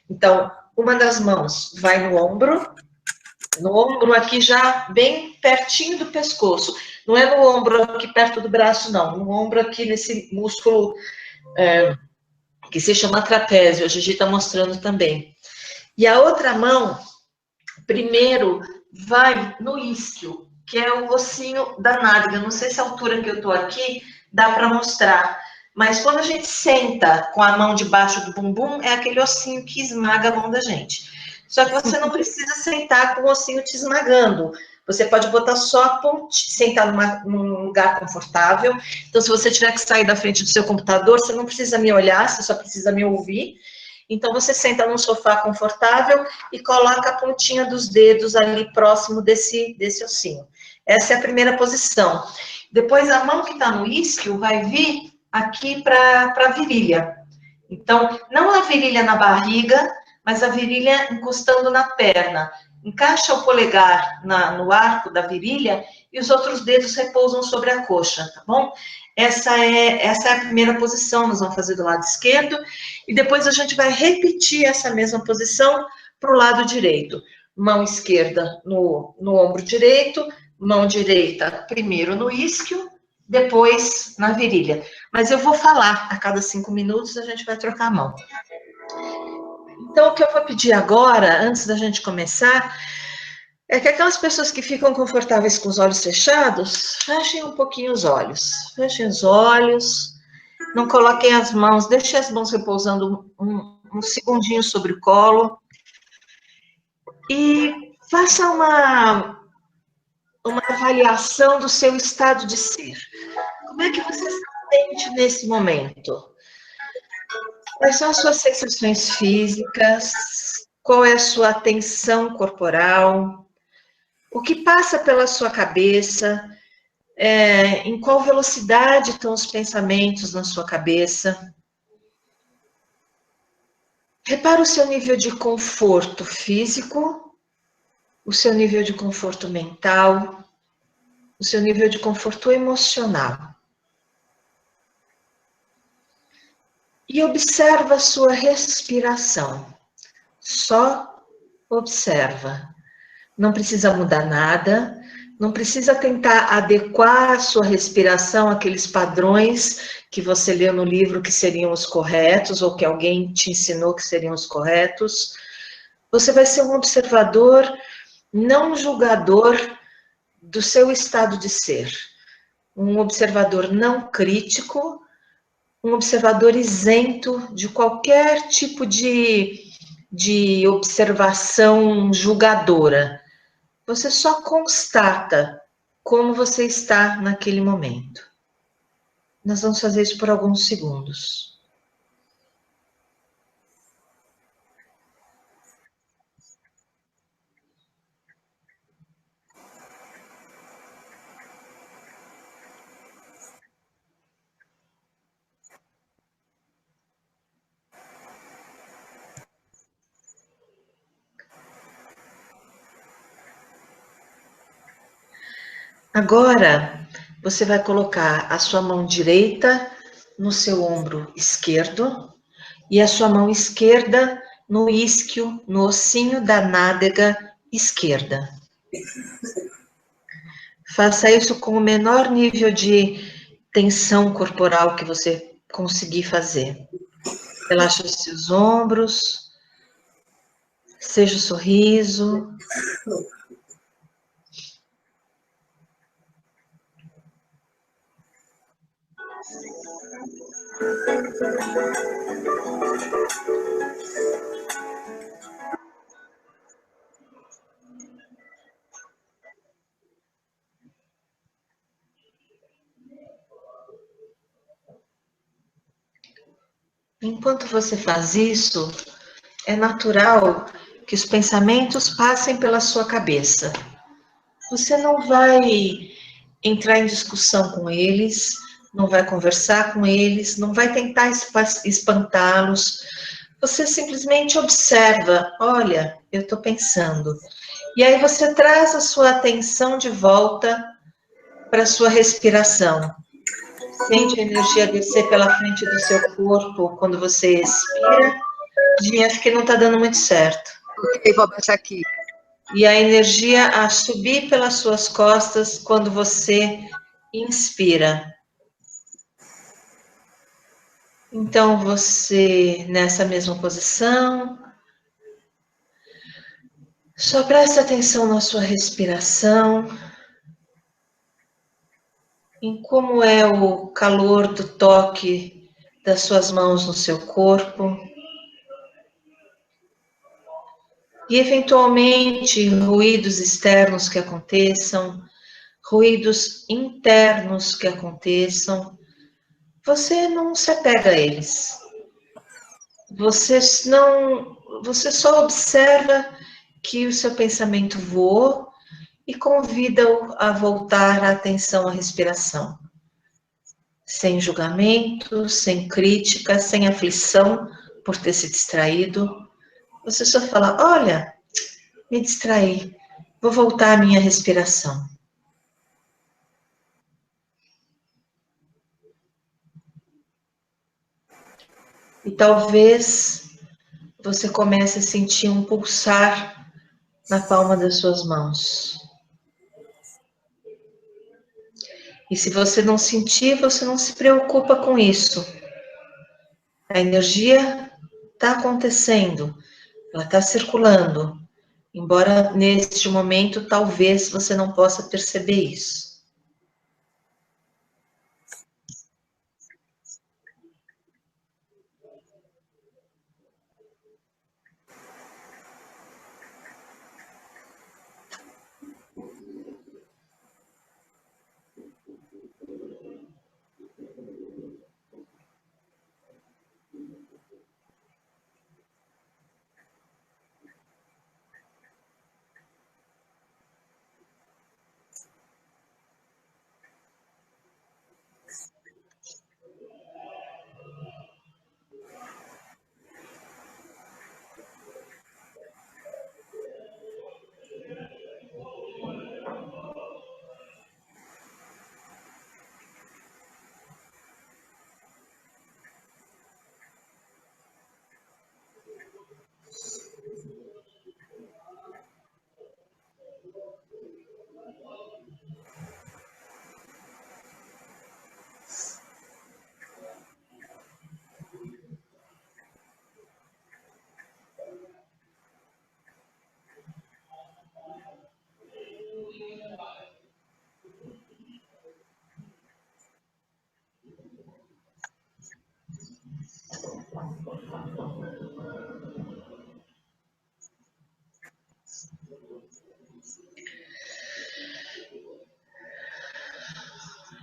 Então, uma das mãos vai no ombro aqui já bem pertinho do pescoço. Não é no ombro aqui perto do braço, não. No ombro aqui nesse músculo que se chama trapézio. A Gigi está mostrando também. E a outra mão, primeiro, vai no isquio, que é o ossinho da nádega. Não sei se a altura que eu estou aqui dá para mostrar, Mas quando a gente senta com a mão debaixo do bumbum, é aquele ossinho que esmaga a mão da gente. Só que você não precisa sentar com o ossinho te esmagando. Você pode botar só a ponte, sentar num lugar confortável. Então, se você tiver que sair da frente do seu computador, você não precisa me olhar, você só precisa me ouvir. Então, você senta num sofá confortável e coloca a pontinha dos dedos ali próximo desse ossinho. Essa é a primeira posição. Depois, a mão que está no isquio vai vir aqui para a virilha. Então, não a virilha na barriga, mas a virilha encostando na perna. Encaixa o polegar no arco da virilha e os outros dedos repousam sobre a coxa, tá bom? Essa é a primeira posição, nós vamos fazer do lado esquerdo, e depois a gente vai repetir essa mesma posição para o lado direito. Mão esquerda no ombro direito, mão direita primeiro no isquio, depois na virilha. Mas eu vou falar, a cada 5 minutos a gente vai trocar a mão. Então, o que eu vou pedir agora, antes da gente começar, é que aquelas pessoas que ficam confortáveis com os olhos fechados, fechem um pouquinho os olhos. Fechem os olhos, não coloquem as mãos, deixem as mãos repousando um segundinho sobre o colo. E faça uma avaliação do seu estado de ser. Como é que você se sente nesse momento? Quais são as suas sensações físicas? Qual é a sua tensão corporal? O que passa pela sua cabeça? Em qual velocidade estão os pensamentos na sua cabeça? Repara o seu nível de conforto físico, o seu nível de conforto mental, o seu nível de conforto emocional. E observa a sua respiração. Só observa. Não precisa mudar nada, não precisa tentar adequar a sua respiração àqueles padrões que você leu no livro que seriam os corretos, ou que alguém te ensinou que seriam os corretos. Você vai ser um observador, não um julgador do seu estado de ser. Um observador não crítico, um observador isento de qualquer tipo de observação julgadora. Você só constata como você está naquele momento. Nós vamos fazer isso por alguns segundos. Agora, você vai colocar a sua mão direita no seu ombro esquerdo e a sua mão esquerda no isquio, no ossinho da nádega esquerda. Faça isso com o menor nível de tensão corporal que você conseguir fazer. Relaxa os seus ombros, seja o sorriso. Enquanto você faz isso, é natural que os pensamentos passem pela sua cabeça. Você não vai entrar em discussão com eles, não vai conversar com eles, não vai tentar espantá-los. Você simplesmente observa, olha, eu estou pensando. E aí você traz a sua atenção de volta para a sua respiração. Sente a energia descer pela frente do seu corpo quando você expira. Acho que não está dando muito certo. Ok, vou baixar aqui. E a energia a subir pelas suas costas quando você inspira. Então, você, nessa mesma posição, só preste atenção na sua respiração, em como é o calor do toque das suas mãos no seu corpo. E, eventualmente, ruídos externos que aconteçam, ruídos internos que aconteçam, você não se apega a eles. Você só observa que o seu pensamento voou e convida-o a voltar a atenção à respiração. Sem julgamento, sem crítica, sem aflição por ter se distraído. Você só fala, olha, me distraí, vou voltar à minha respiração. E talvez você comece a sentir um pulsar na palma das suas mãos. E se você não sentir, você não se preocupa com isso. A energia está acontecendo, ela está circulando. Embora neste momento, talvez você não possa perceber isso.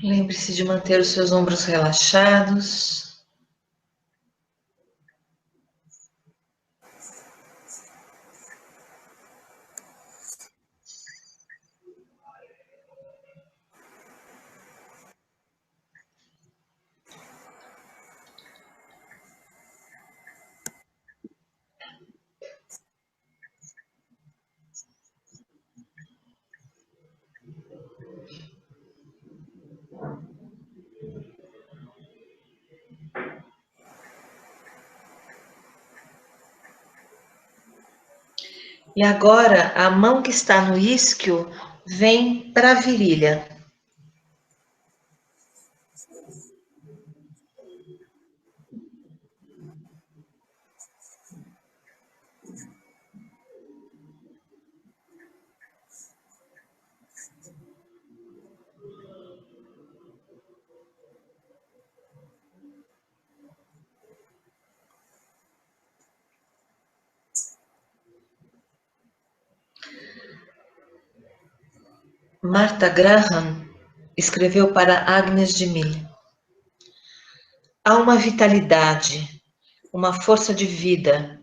Lembre-se de manter os seus ombros relaxados. E agora, a mão que está no isquio vem para a virilha. Martha Graham escreveu para Agnes de Mille. Há uma vitalidade, uma força de vida,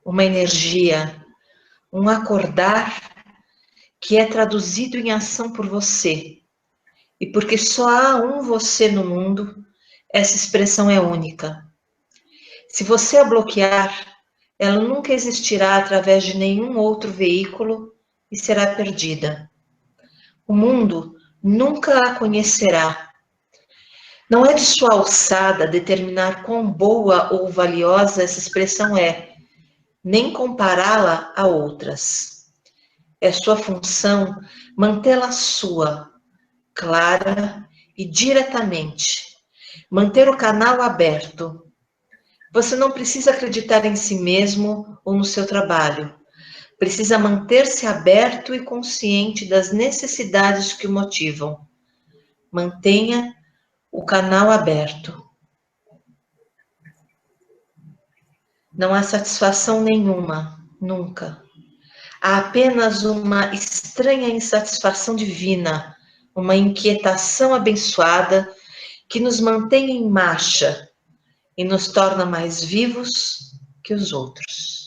uma energia, um acordar que é traduzido em ação por você. E porque só há um você no mundo, essa expressão é única. Se você a bloquear, ela nunca existirá através de nenhum outro veículo e será perdida. O mundo nunca a conhecerá. Não é de sua alçada determinar quão boa ou valiosa essa expressão é, nem compará-la a outras. É sua função mantê-la sua, clara e diretamente. Manter o canal aberto. Você não precisa acreditar em si mesmo ou no seu trabalho. Precisa manter-se aberto e consciente das necessidades que o motivam. Mantenha o canal aberto. Não há satisfação nenhuma, nunca. Há apenas uma estranha insatisfação divina, uma inquietação abençoada que nos mantém em marcha e nos torna mais vivos que os outros.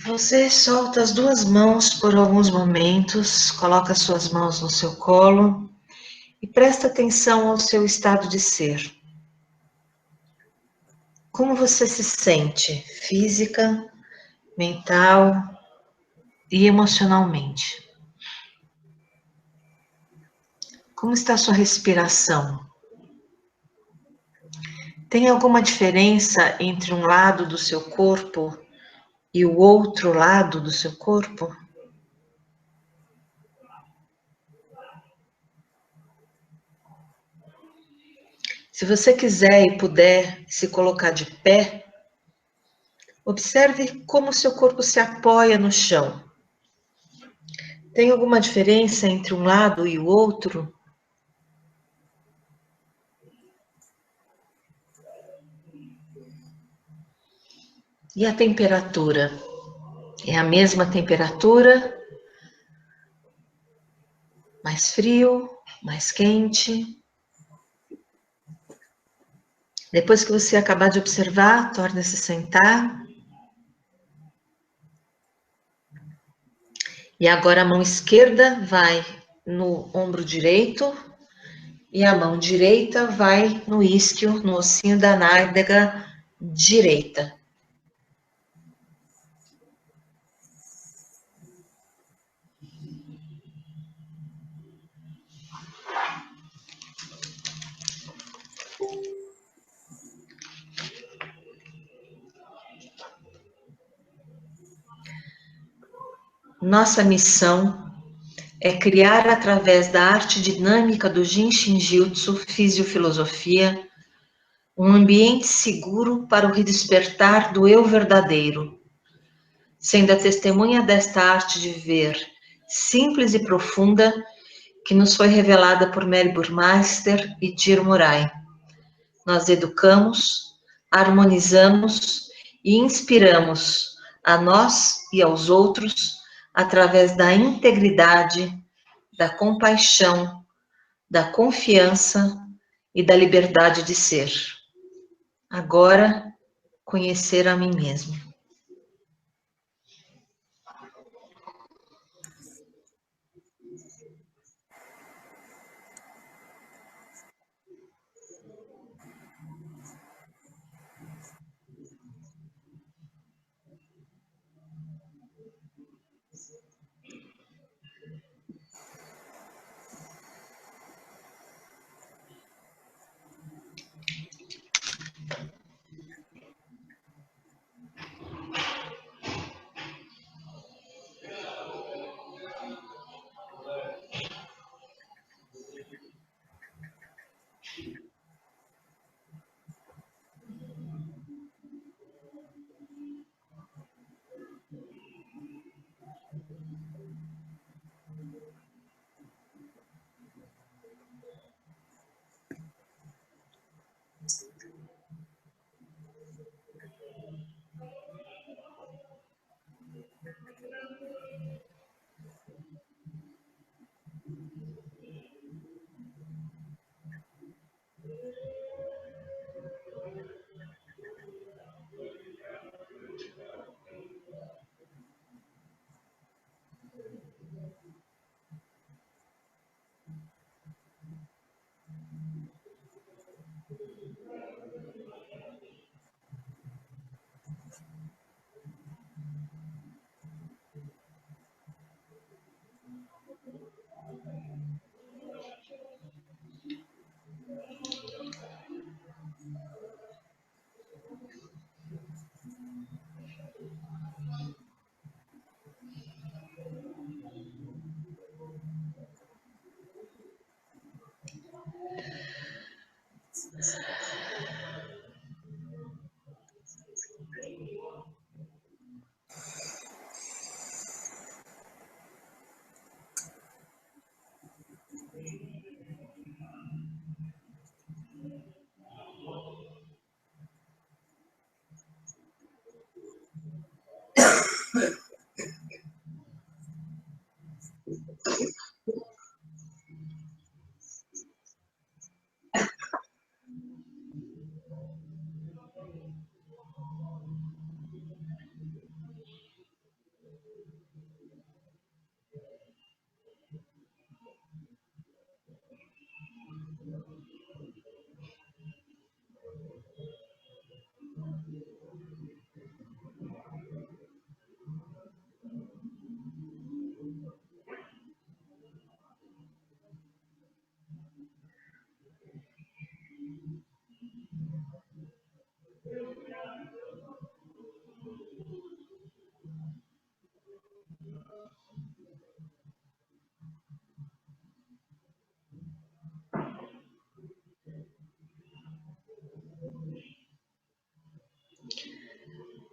Você solta as duas mãos por alguns momentos, coloca suas mãos no seu colo e presta atenção ao seu estado de ser. Como você se sente física, mental e emocionalmente? Como está a sua respiração? Tem alguma diferença entre um lado do seu corpo e o outro lado do seu corpo? Se você quiser e puder se colocar de pé, observe como seu corpo se apoia no chão. Tem alguma diferença entre um lado e o outro? E a temperatura? É a mesma temperatura? Mais frio? Mais quente? Depois que você acabar de observar, torne-se sentar. E agora a mão esquerda vai no ombro direito e a mão direita vai no isquio, no ossinho da nádega direita. Nossa missão é criar, através da arte dinâmica do Jinshin Jutsu, Fisiofilosofia, um ambiente seguro para o redespertar do eu verdadeiro, sendo a testemunha desta arte de ver, simples e profunda, que nos foi revelada por Mary Burmeister e Jiro Murai. Nós educamos, harmonizamos e inspiramos a nós e aos outros através da integridade, da compaixão, da confiança e da liberdade de ser. Agora, conhecer a mim mesmo.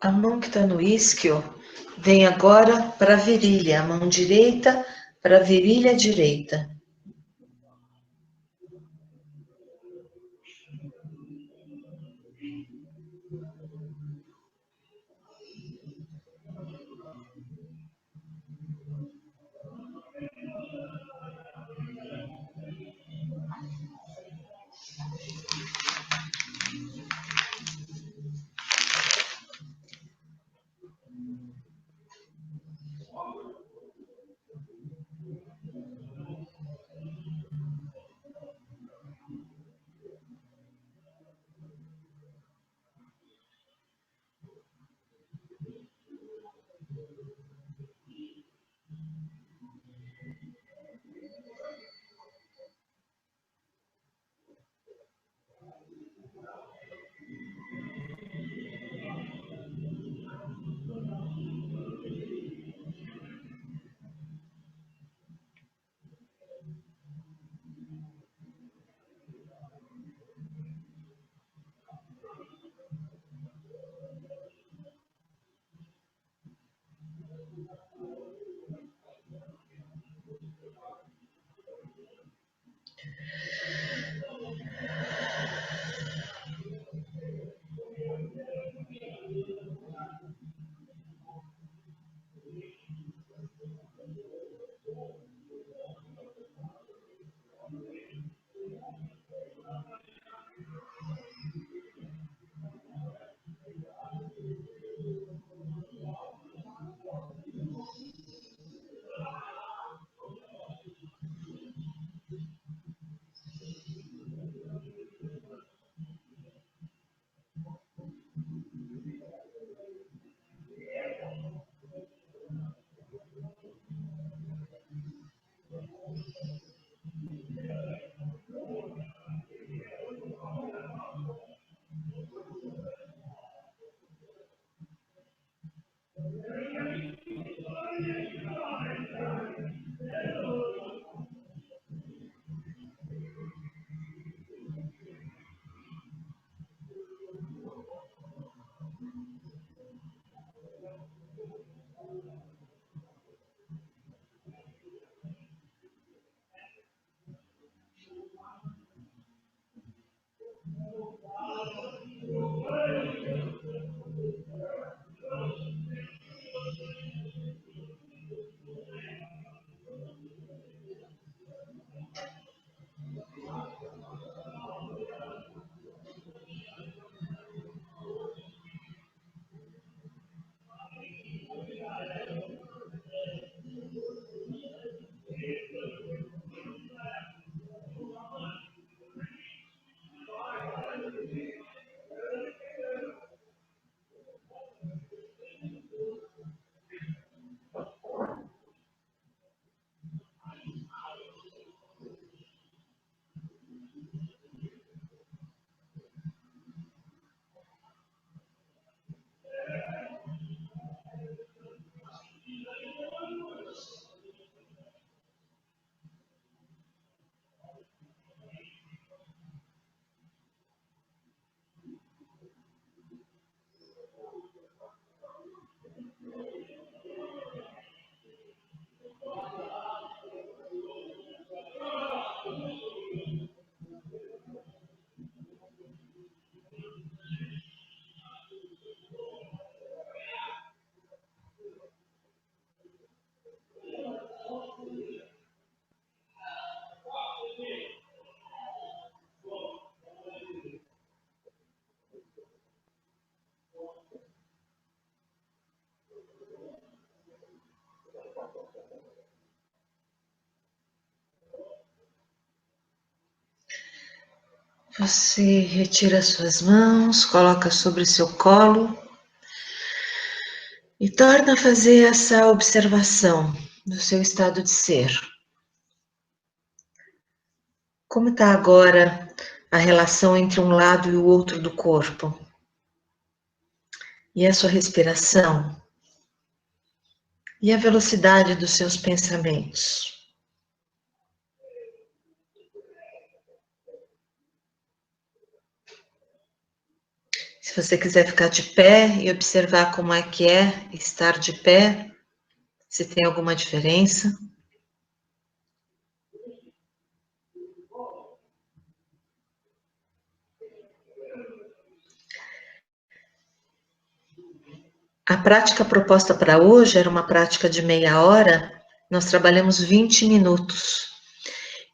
A mão que está no isquio vem agora para a virilha, a mão direita para a virilha direita. Você retira suas mãos, coloca sobre seu colo e torna a fazer essa observação do seu estado de ser. Como está agora a relação entre um lado e o outro do corpo? E a sua respiração? E a velocidade dos seus pensamentos? Se você quiser ficar de pé e observar como é que é estar de pé, se tem alguma diferença. A prática proposta para hoje era uma prática de meia hora, nós trabalhamos 20 minutos.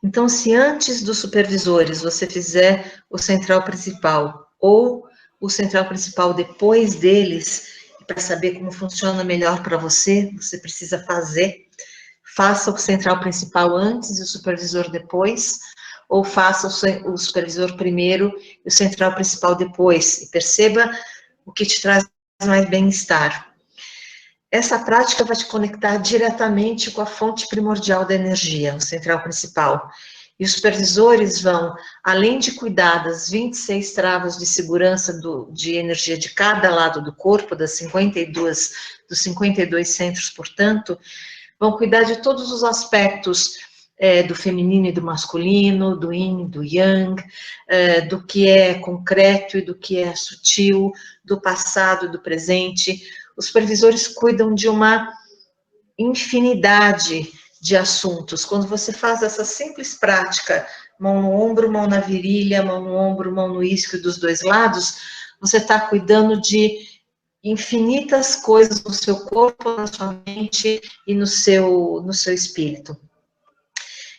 Então, se antes dos supervisores você fizer o central principal ou o central principal depois deles, para saber como funciona melhor para você, você precisa faça o central principal antes e o supervisor depois, ou faça o supervisor primeiro e o central principal depois, e perceba o que te traz mais bem-estar. Essa prática vai te conectar diretamente com a fonte primordial da energia, o central principal. E os supervisores vão, além de cuidar das 26 travas de segurança de energia de cada lado do corpo, dos 52 centros, portanto, vão cuidar de todos os aspectos do feminino e do masculino, do yin e do yang, do que é concreto e do que é sutil, do passado e do presente. Os supervisores cuidam de uma infinidade de assuntos. Quando você faz essa simples prática, mão no ombro, mão na virilha, mão no ombro, mão no isquio dos dois lados, você está cuidando de infinitas coisas no seu corpo, na sua mente e no seu espírito.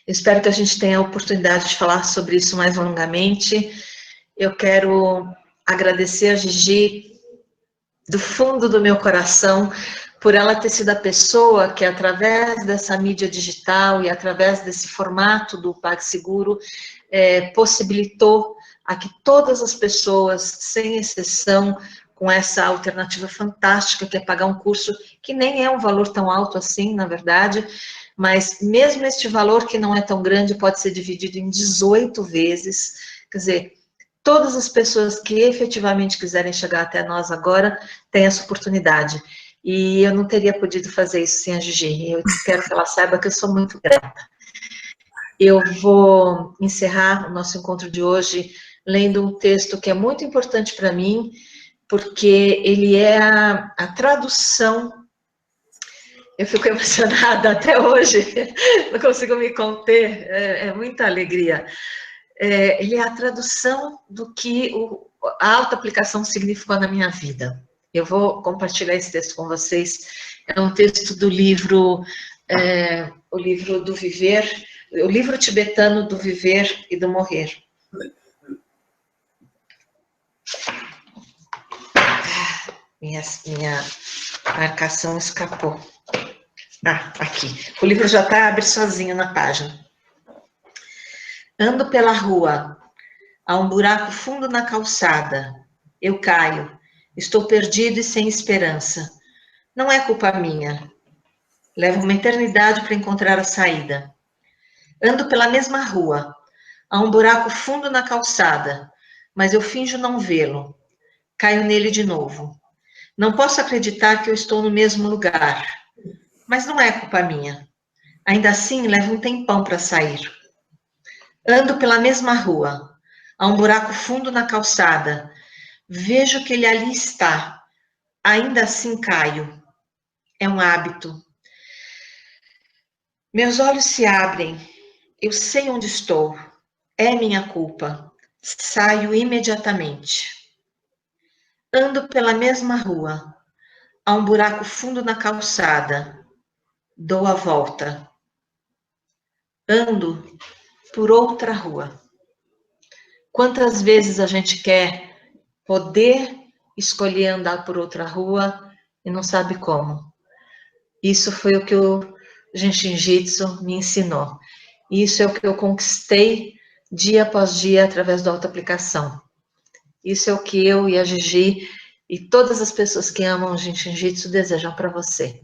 Eu espero que a gente tenha a oportunidade de falar sobre isso mais longamente. Eu quero agradecer a Gigi do fundo do meu coração por ela ter sido a pessoa que, através dessa mídia digital e através desse formato do PagSeguro, possibilitou a que todas as pessoas, sem exceção, com essa alternativa fantástica que é pagar um curso que nem é um valor tão alto assim, na verdade, mas mesmo este valor que não é tão grande pode ser dividido em 18 vezes, quer dizer, todas as pessoas que efetivamente quiserem chegar até nós agora têm essa oportunidade. E eu não teria podido fazer isso sem a Gigi. Eu quero que ela saiba que eu sou muito grata. Eu vou encerrar o nosso encontro de hoje lendo um texto que é muito importante para mim, porque ele é a tradução. Eu fico emocionada até hoje, não consigo me conter, é muita alegria. Ele é a tradução do que a autoaplicação significou na minha vida. Eu vou compartilhar esse texto com vocês É um texto do livro, o livro do viver, o livro tibetano do viver e do morrer. Minha marcação escapou. Ah, aqui. O livro já abre sozinho na página. Ando pela rua, há um buraco fundo na calçada. Eu caio, estou perdido e sem esperança. Não é culpa minha. Levo uma eternidade para encontrar a saída. Ando pela mesma rua, há um buraco fundo na calçada, mas eu finjo não vê-lo. Caio nele de novo. Não posso acreditar que eu estou no mesmo lugar, mas não é culpa minha. Ainda assim, levo um tempão para sair. Ando pela mesma rua, há um buraco fundo na calçada. Vejo que ele ali está. Ainda assim caio. É um hábito. Meus olhos se abrem. Eu sei onde estou. É minha culpa. Saio imediatamente. Ando pela mesma rua. Há um buraco fundo na calçada. Dou a volta. Ando por outra rua. Quantas vezes a gente quer poder escolher andar por outra rua e não sabe como? Isso foi o que o Jinshin Jitsu me ensinou. Isso é o que eu conquistei dia após dia através da autoaplicação. Isso é o que eu e a Gigi e todas as pessoas que amam o Jinshin Jitsu desejam para você.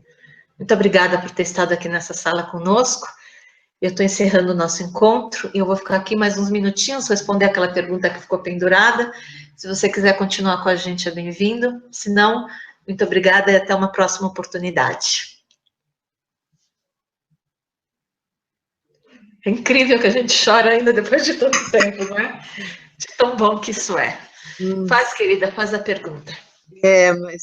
Muito obrigada por ter estado aqui nessa sala conosco. Eu estou encerrando o nosso encontro e eu vou ficar aqui mais uns minutinhos, responder aquela pergunta que ficou pendurada. Se você quiser continuar com a gente, é bem-vindo. Se não, muito obrigada e até uma próxima oportunidade. É incrível que a gente chora ainda depois de tanto tempo, não é? De tão bom que isso é. Faz, querida, faz a pergunta. Mas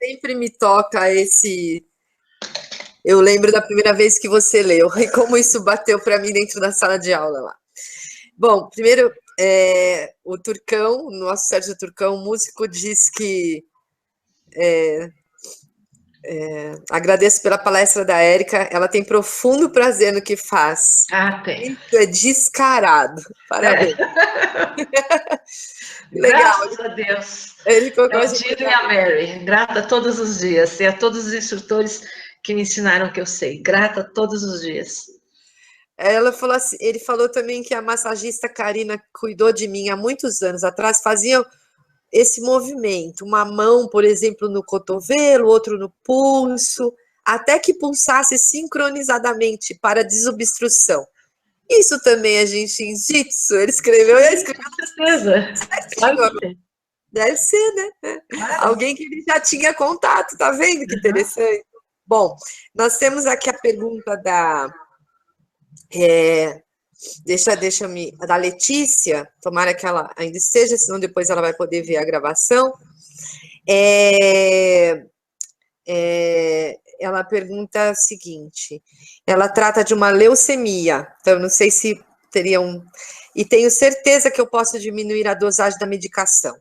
sempre me toca esse... Eu lembro da primeira vez que você leu e como isso bateu para mim dentro da sala de aula lá. Bom, primeiro, o Turcão, o nosso Sérgio Turcão, músico, diz que agradeço pela palestra da Érica, ela tem profundo prazer no que faz. Tem. Isso é descarado. Parabéns. Legal. Graças a Deus. Ele colocou o Gino e a Mary. Grata todos os dias. E a todos os instrutores que me ensinaram que eu sei. Grata todos os dias. Ela falou assim, ele falou também que a massagista Karina cuidou de mim há muitos anos atrás, fazia esse movimento, uma mão, por exemplo, no cotovelo, outro no pulso, até que pulsasse sincronizadamente para desobstrução. Isso também é Jinshin Jitsu, ele escreveu, Com certeza. Deve ser, né? Claro. Alguém que ele já tinha contato, tá vendo que interessante? Bom, nós temos aqui a pergunta da da Letícia, tomara que ela ainda esteja, senão depois ela vai poder ver a gravação. Ela pergunta o seguinte, ela trata de uma leucemia, então não sei se teria e tenho certeza que eu posso diminuir a dosagem da medicação.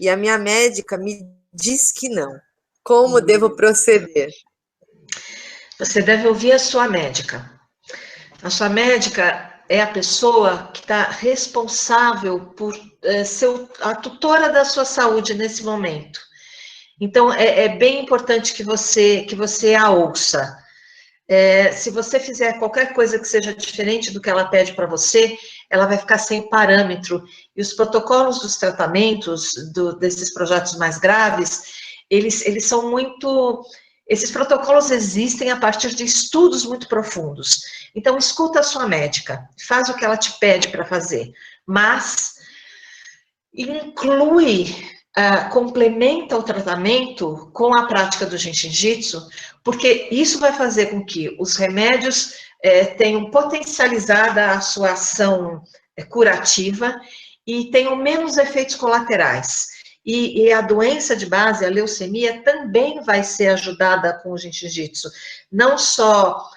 E a minha médica me diz que não. Como devo proceder? Você deve ouvir a sua médica. A sua médica é a pessoa que está responsável por ser a tutora da sua saúde nesse momento. Então, é bem importante que você a ouça. Se você fizer qualquer coisa que seja diferente do que ela pede para você, ela vai ficar sem parâmetro. E os protocolos dos tratamentos desses projetos mais graves, eles são muito... Esses protocolos existem a partir de estudos muito profundos. Então, escuta a sua médica, faz o que ela te pede para fazer, mas complementa o tratamento com a prática do Jinshin Jitsu, porque isso vai fazer com que os remédios tenham potencializada a sua ação curativa e tenham menos efeitos colaterais. E a doença de base, a leucemia, também vai ser ajudada com o Jinshin Jitsu. Não só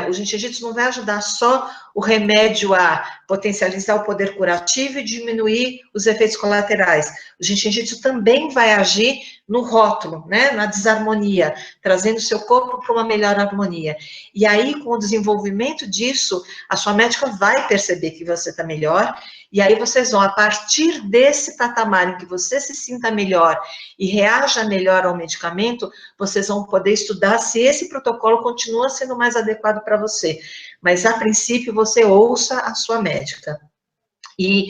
o Jiu-Jitsu não vai ajudar só o remédio a potencializar o poder curativo e diminuir os efeitos colaterais. O Jiu-Jitsu também vai agir no rótulo, né, na desarmonia, trazendo o seu corpo para uma melhor harmonia. E aí, com o desenvolvimento disso, a sua médica vai perceber que você está melhor, e aí vocês vão, a partir desse patamar em que você se sinta melhor e reaja melhor ao medicamento, vocês vão poder estudar se esse protocolo continua sendo mais adequado para você. Mas, a princípio, você ouça a sua médica. E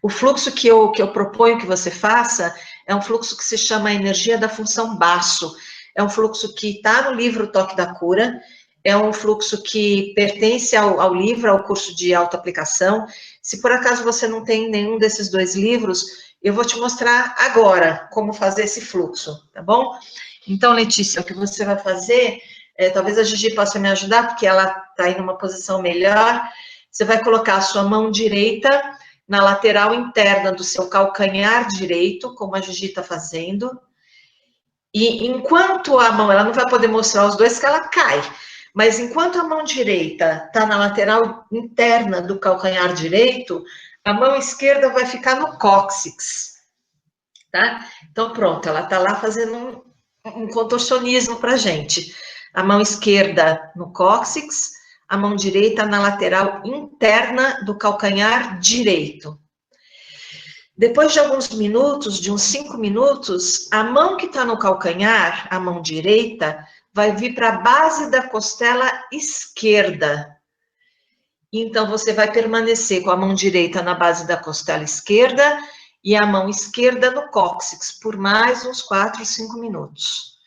o fluxo que eu proponho que você faça é um fluxo que se chama energia da função baço. É um fluxo que está no livro Toque da Cura, é um fluxo que pertence ao livro, ao curso de autoaplicação. Se por acaso você não tem nenhum desses 2 livros, eu vou te mostrar agora como fazer esse fluxo, tá bom? Então, Letícia, o que você vai fazer, talvez a Gigi possa me ajudar, porque ela está em uma posição melhor. Você vai colocar a sua mão direita na lateral interna do seu calcanhar direito, como a Gigi está fazendo. E enquanto a mão, ela não vai poder mostrar os dois, que ela cai. Mas enquanto a mão direita está na lateral interna do calcanhar direito, a mão esquerda vai ficar no cóccix, tá? Então, pronto, ela está lá fazendo um contorcionismo para a gente. A mão esquerda no cóccix, a mão direita na lateral interna do calcanhar direito. Depois de alguns minutos, de uns 5 minutos, a mão que está no calcanhar, a mão direita, vai vir para a base da costela esquerda. Então, você vai permanecer com a mão direita na base da costela esquerda e a mão esquerda no cóccix, por mais uns 4, 5 minutos.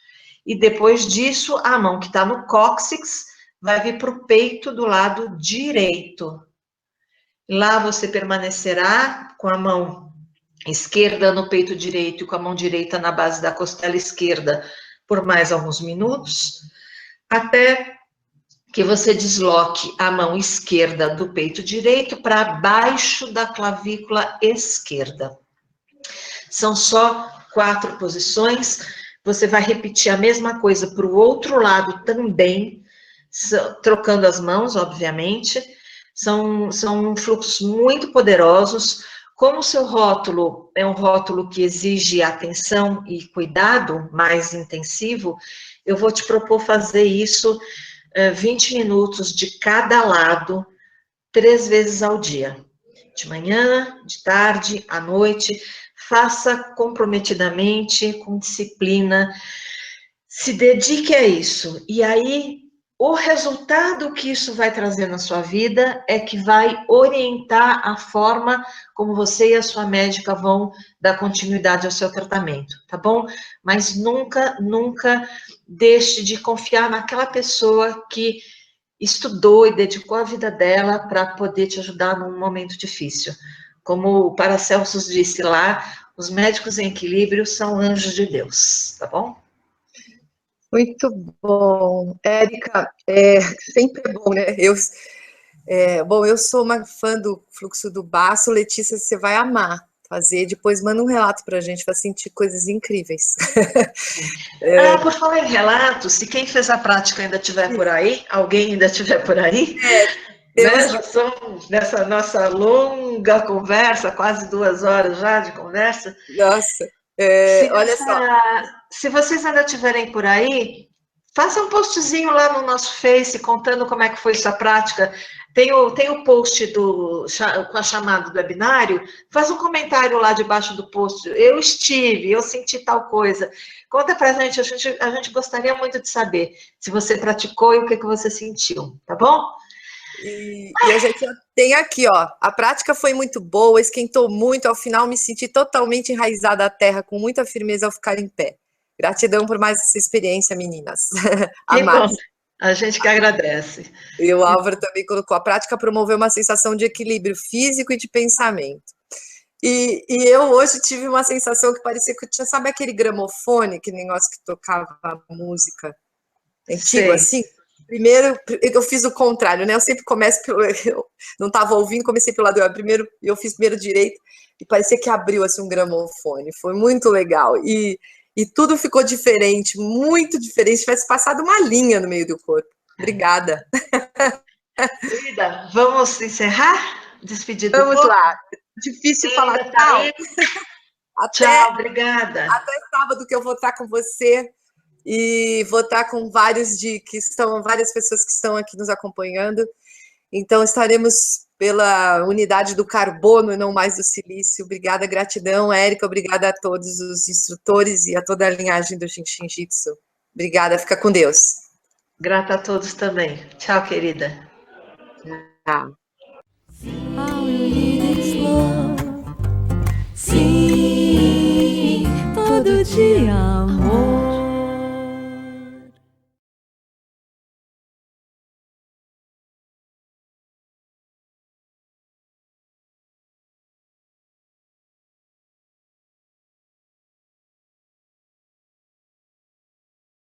E depois disso, a mão que está no cóccix vai vir para o peito do lado direito. Lá você permanecerá com a mão esquerda no peito direito e com a mão direita na base da costela esquerda por mais alguns minutos, até que você desloque a mão esquerda do peito direito para baixo da clavícula esquerda. São só 4 posições. Você vai repetir a mesma coisa para o outro lado também, trocando as mãos, obviamente. São fluxos muito poderosos. Como o seu rótulo é um rótulo que exige atenção e cuidado mais intensivo, eu vou te propor fazer isso 20 minutos de cada lado, 3 vezes ao dia. De manhã, de tarde, à noite. Faça comprometidamente, com disciplina. Se dedique a isso. E aí, o resultado que isso vai trazer na sua vida é que vai orientar a forma como você e a sua médica vão dar continuidade ao seu tratamento, tá bom? Mas nunca, nunca deixe de confiar naquela pessoa que estudou e dedicou a vida dela para poder te ajudar num momento difícil. Como o Paracelsus disse lá, os médicos em equilíbrio são anjos de Deus, tá bom? Muito bom. Érica, sempre é bom, né? Eu sou uma fã do fluxo do baço. Letícia, você vai amar fazer. Depois manda um relato para a gente, vai sentir coisas incríveis. Por falar em relatos, se quem fez a prática ainda estiver por aí, alguém ainda estiver por aí, né? Já somos nessa nossa longa conversa, quase 2 horas já de conversa. Nossa, olha só. Se vocês ainda estiverem por aí, faça um postzinho lá no nosso Face, contando como é que foi sua prática. Tem o post com a chamada do webinário, faz um comentário lá debaixo do post. Eu estive, eu senti tal coisa. Conta pra gente, a gente gostaria muito de saber se você praticou e o que você sentiu, tá bom? E a gente tem aqui, ó, a prática foi muito boa, esquentou muito, ao final me senti totalmente enraizada à terra, com muita firmeza ao ficar em pé. Gratidão por mais essa experiência, meninas. Bom, a gente que agradece. E o Álvaro também colocou, a prática promoveu uma sensação de equilíbrio físico e de pensamento. E eu hoje tive uma sensação que parecia que eu tinha, sabe aquele gramofone, aquele negócio que tocava música antigo, assim? Primeiro, eu fiz o contrário, né? Eu sempre começo pelo... Eu não estava ouvindo, comecei pelo lado primeiro, eu fiz primeiro direito, e parecia que abriu, assim, um gramofone. Foi muito legal. E tudo ficou diferente, muito diferente. Tivesse passado uma linha no meio do corpo. Obrigada. Querida, vamos encerrar? Despedir do Vamos povo? lá. Difícil falar Tá tchau. aí? Até, Tchau, obrigada. até sábado que eu vou estar com você e vou estar com várias pessoas que estão aqui nos acompanhando. Então, estaremos pela unidade do carbono e não mais do silício. Obrigada, gratidão, Érica. Obrigada a todos os instrutores e a toda a linhagem do Jiu-Jitsu. Obrigada, fica com Deus. Grata a todos também. Tchau, querida. Tchau.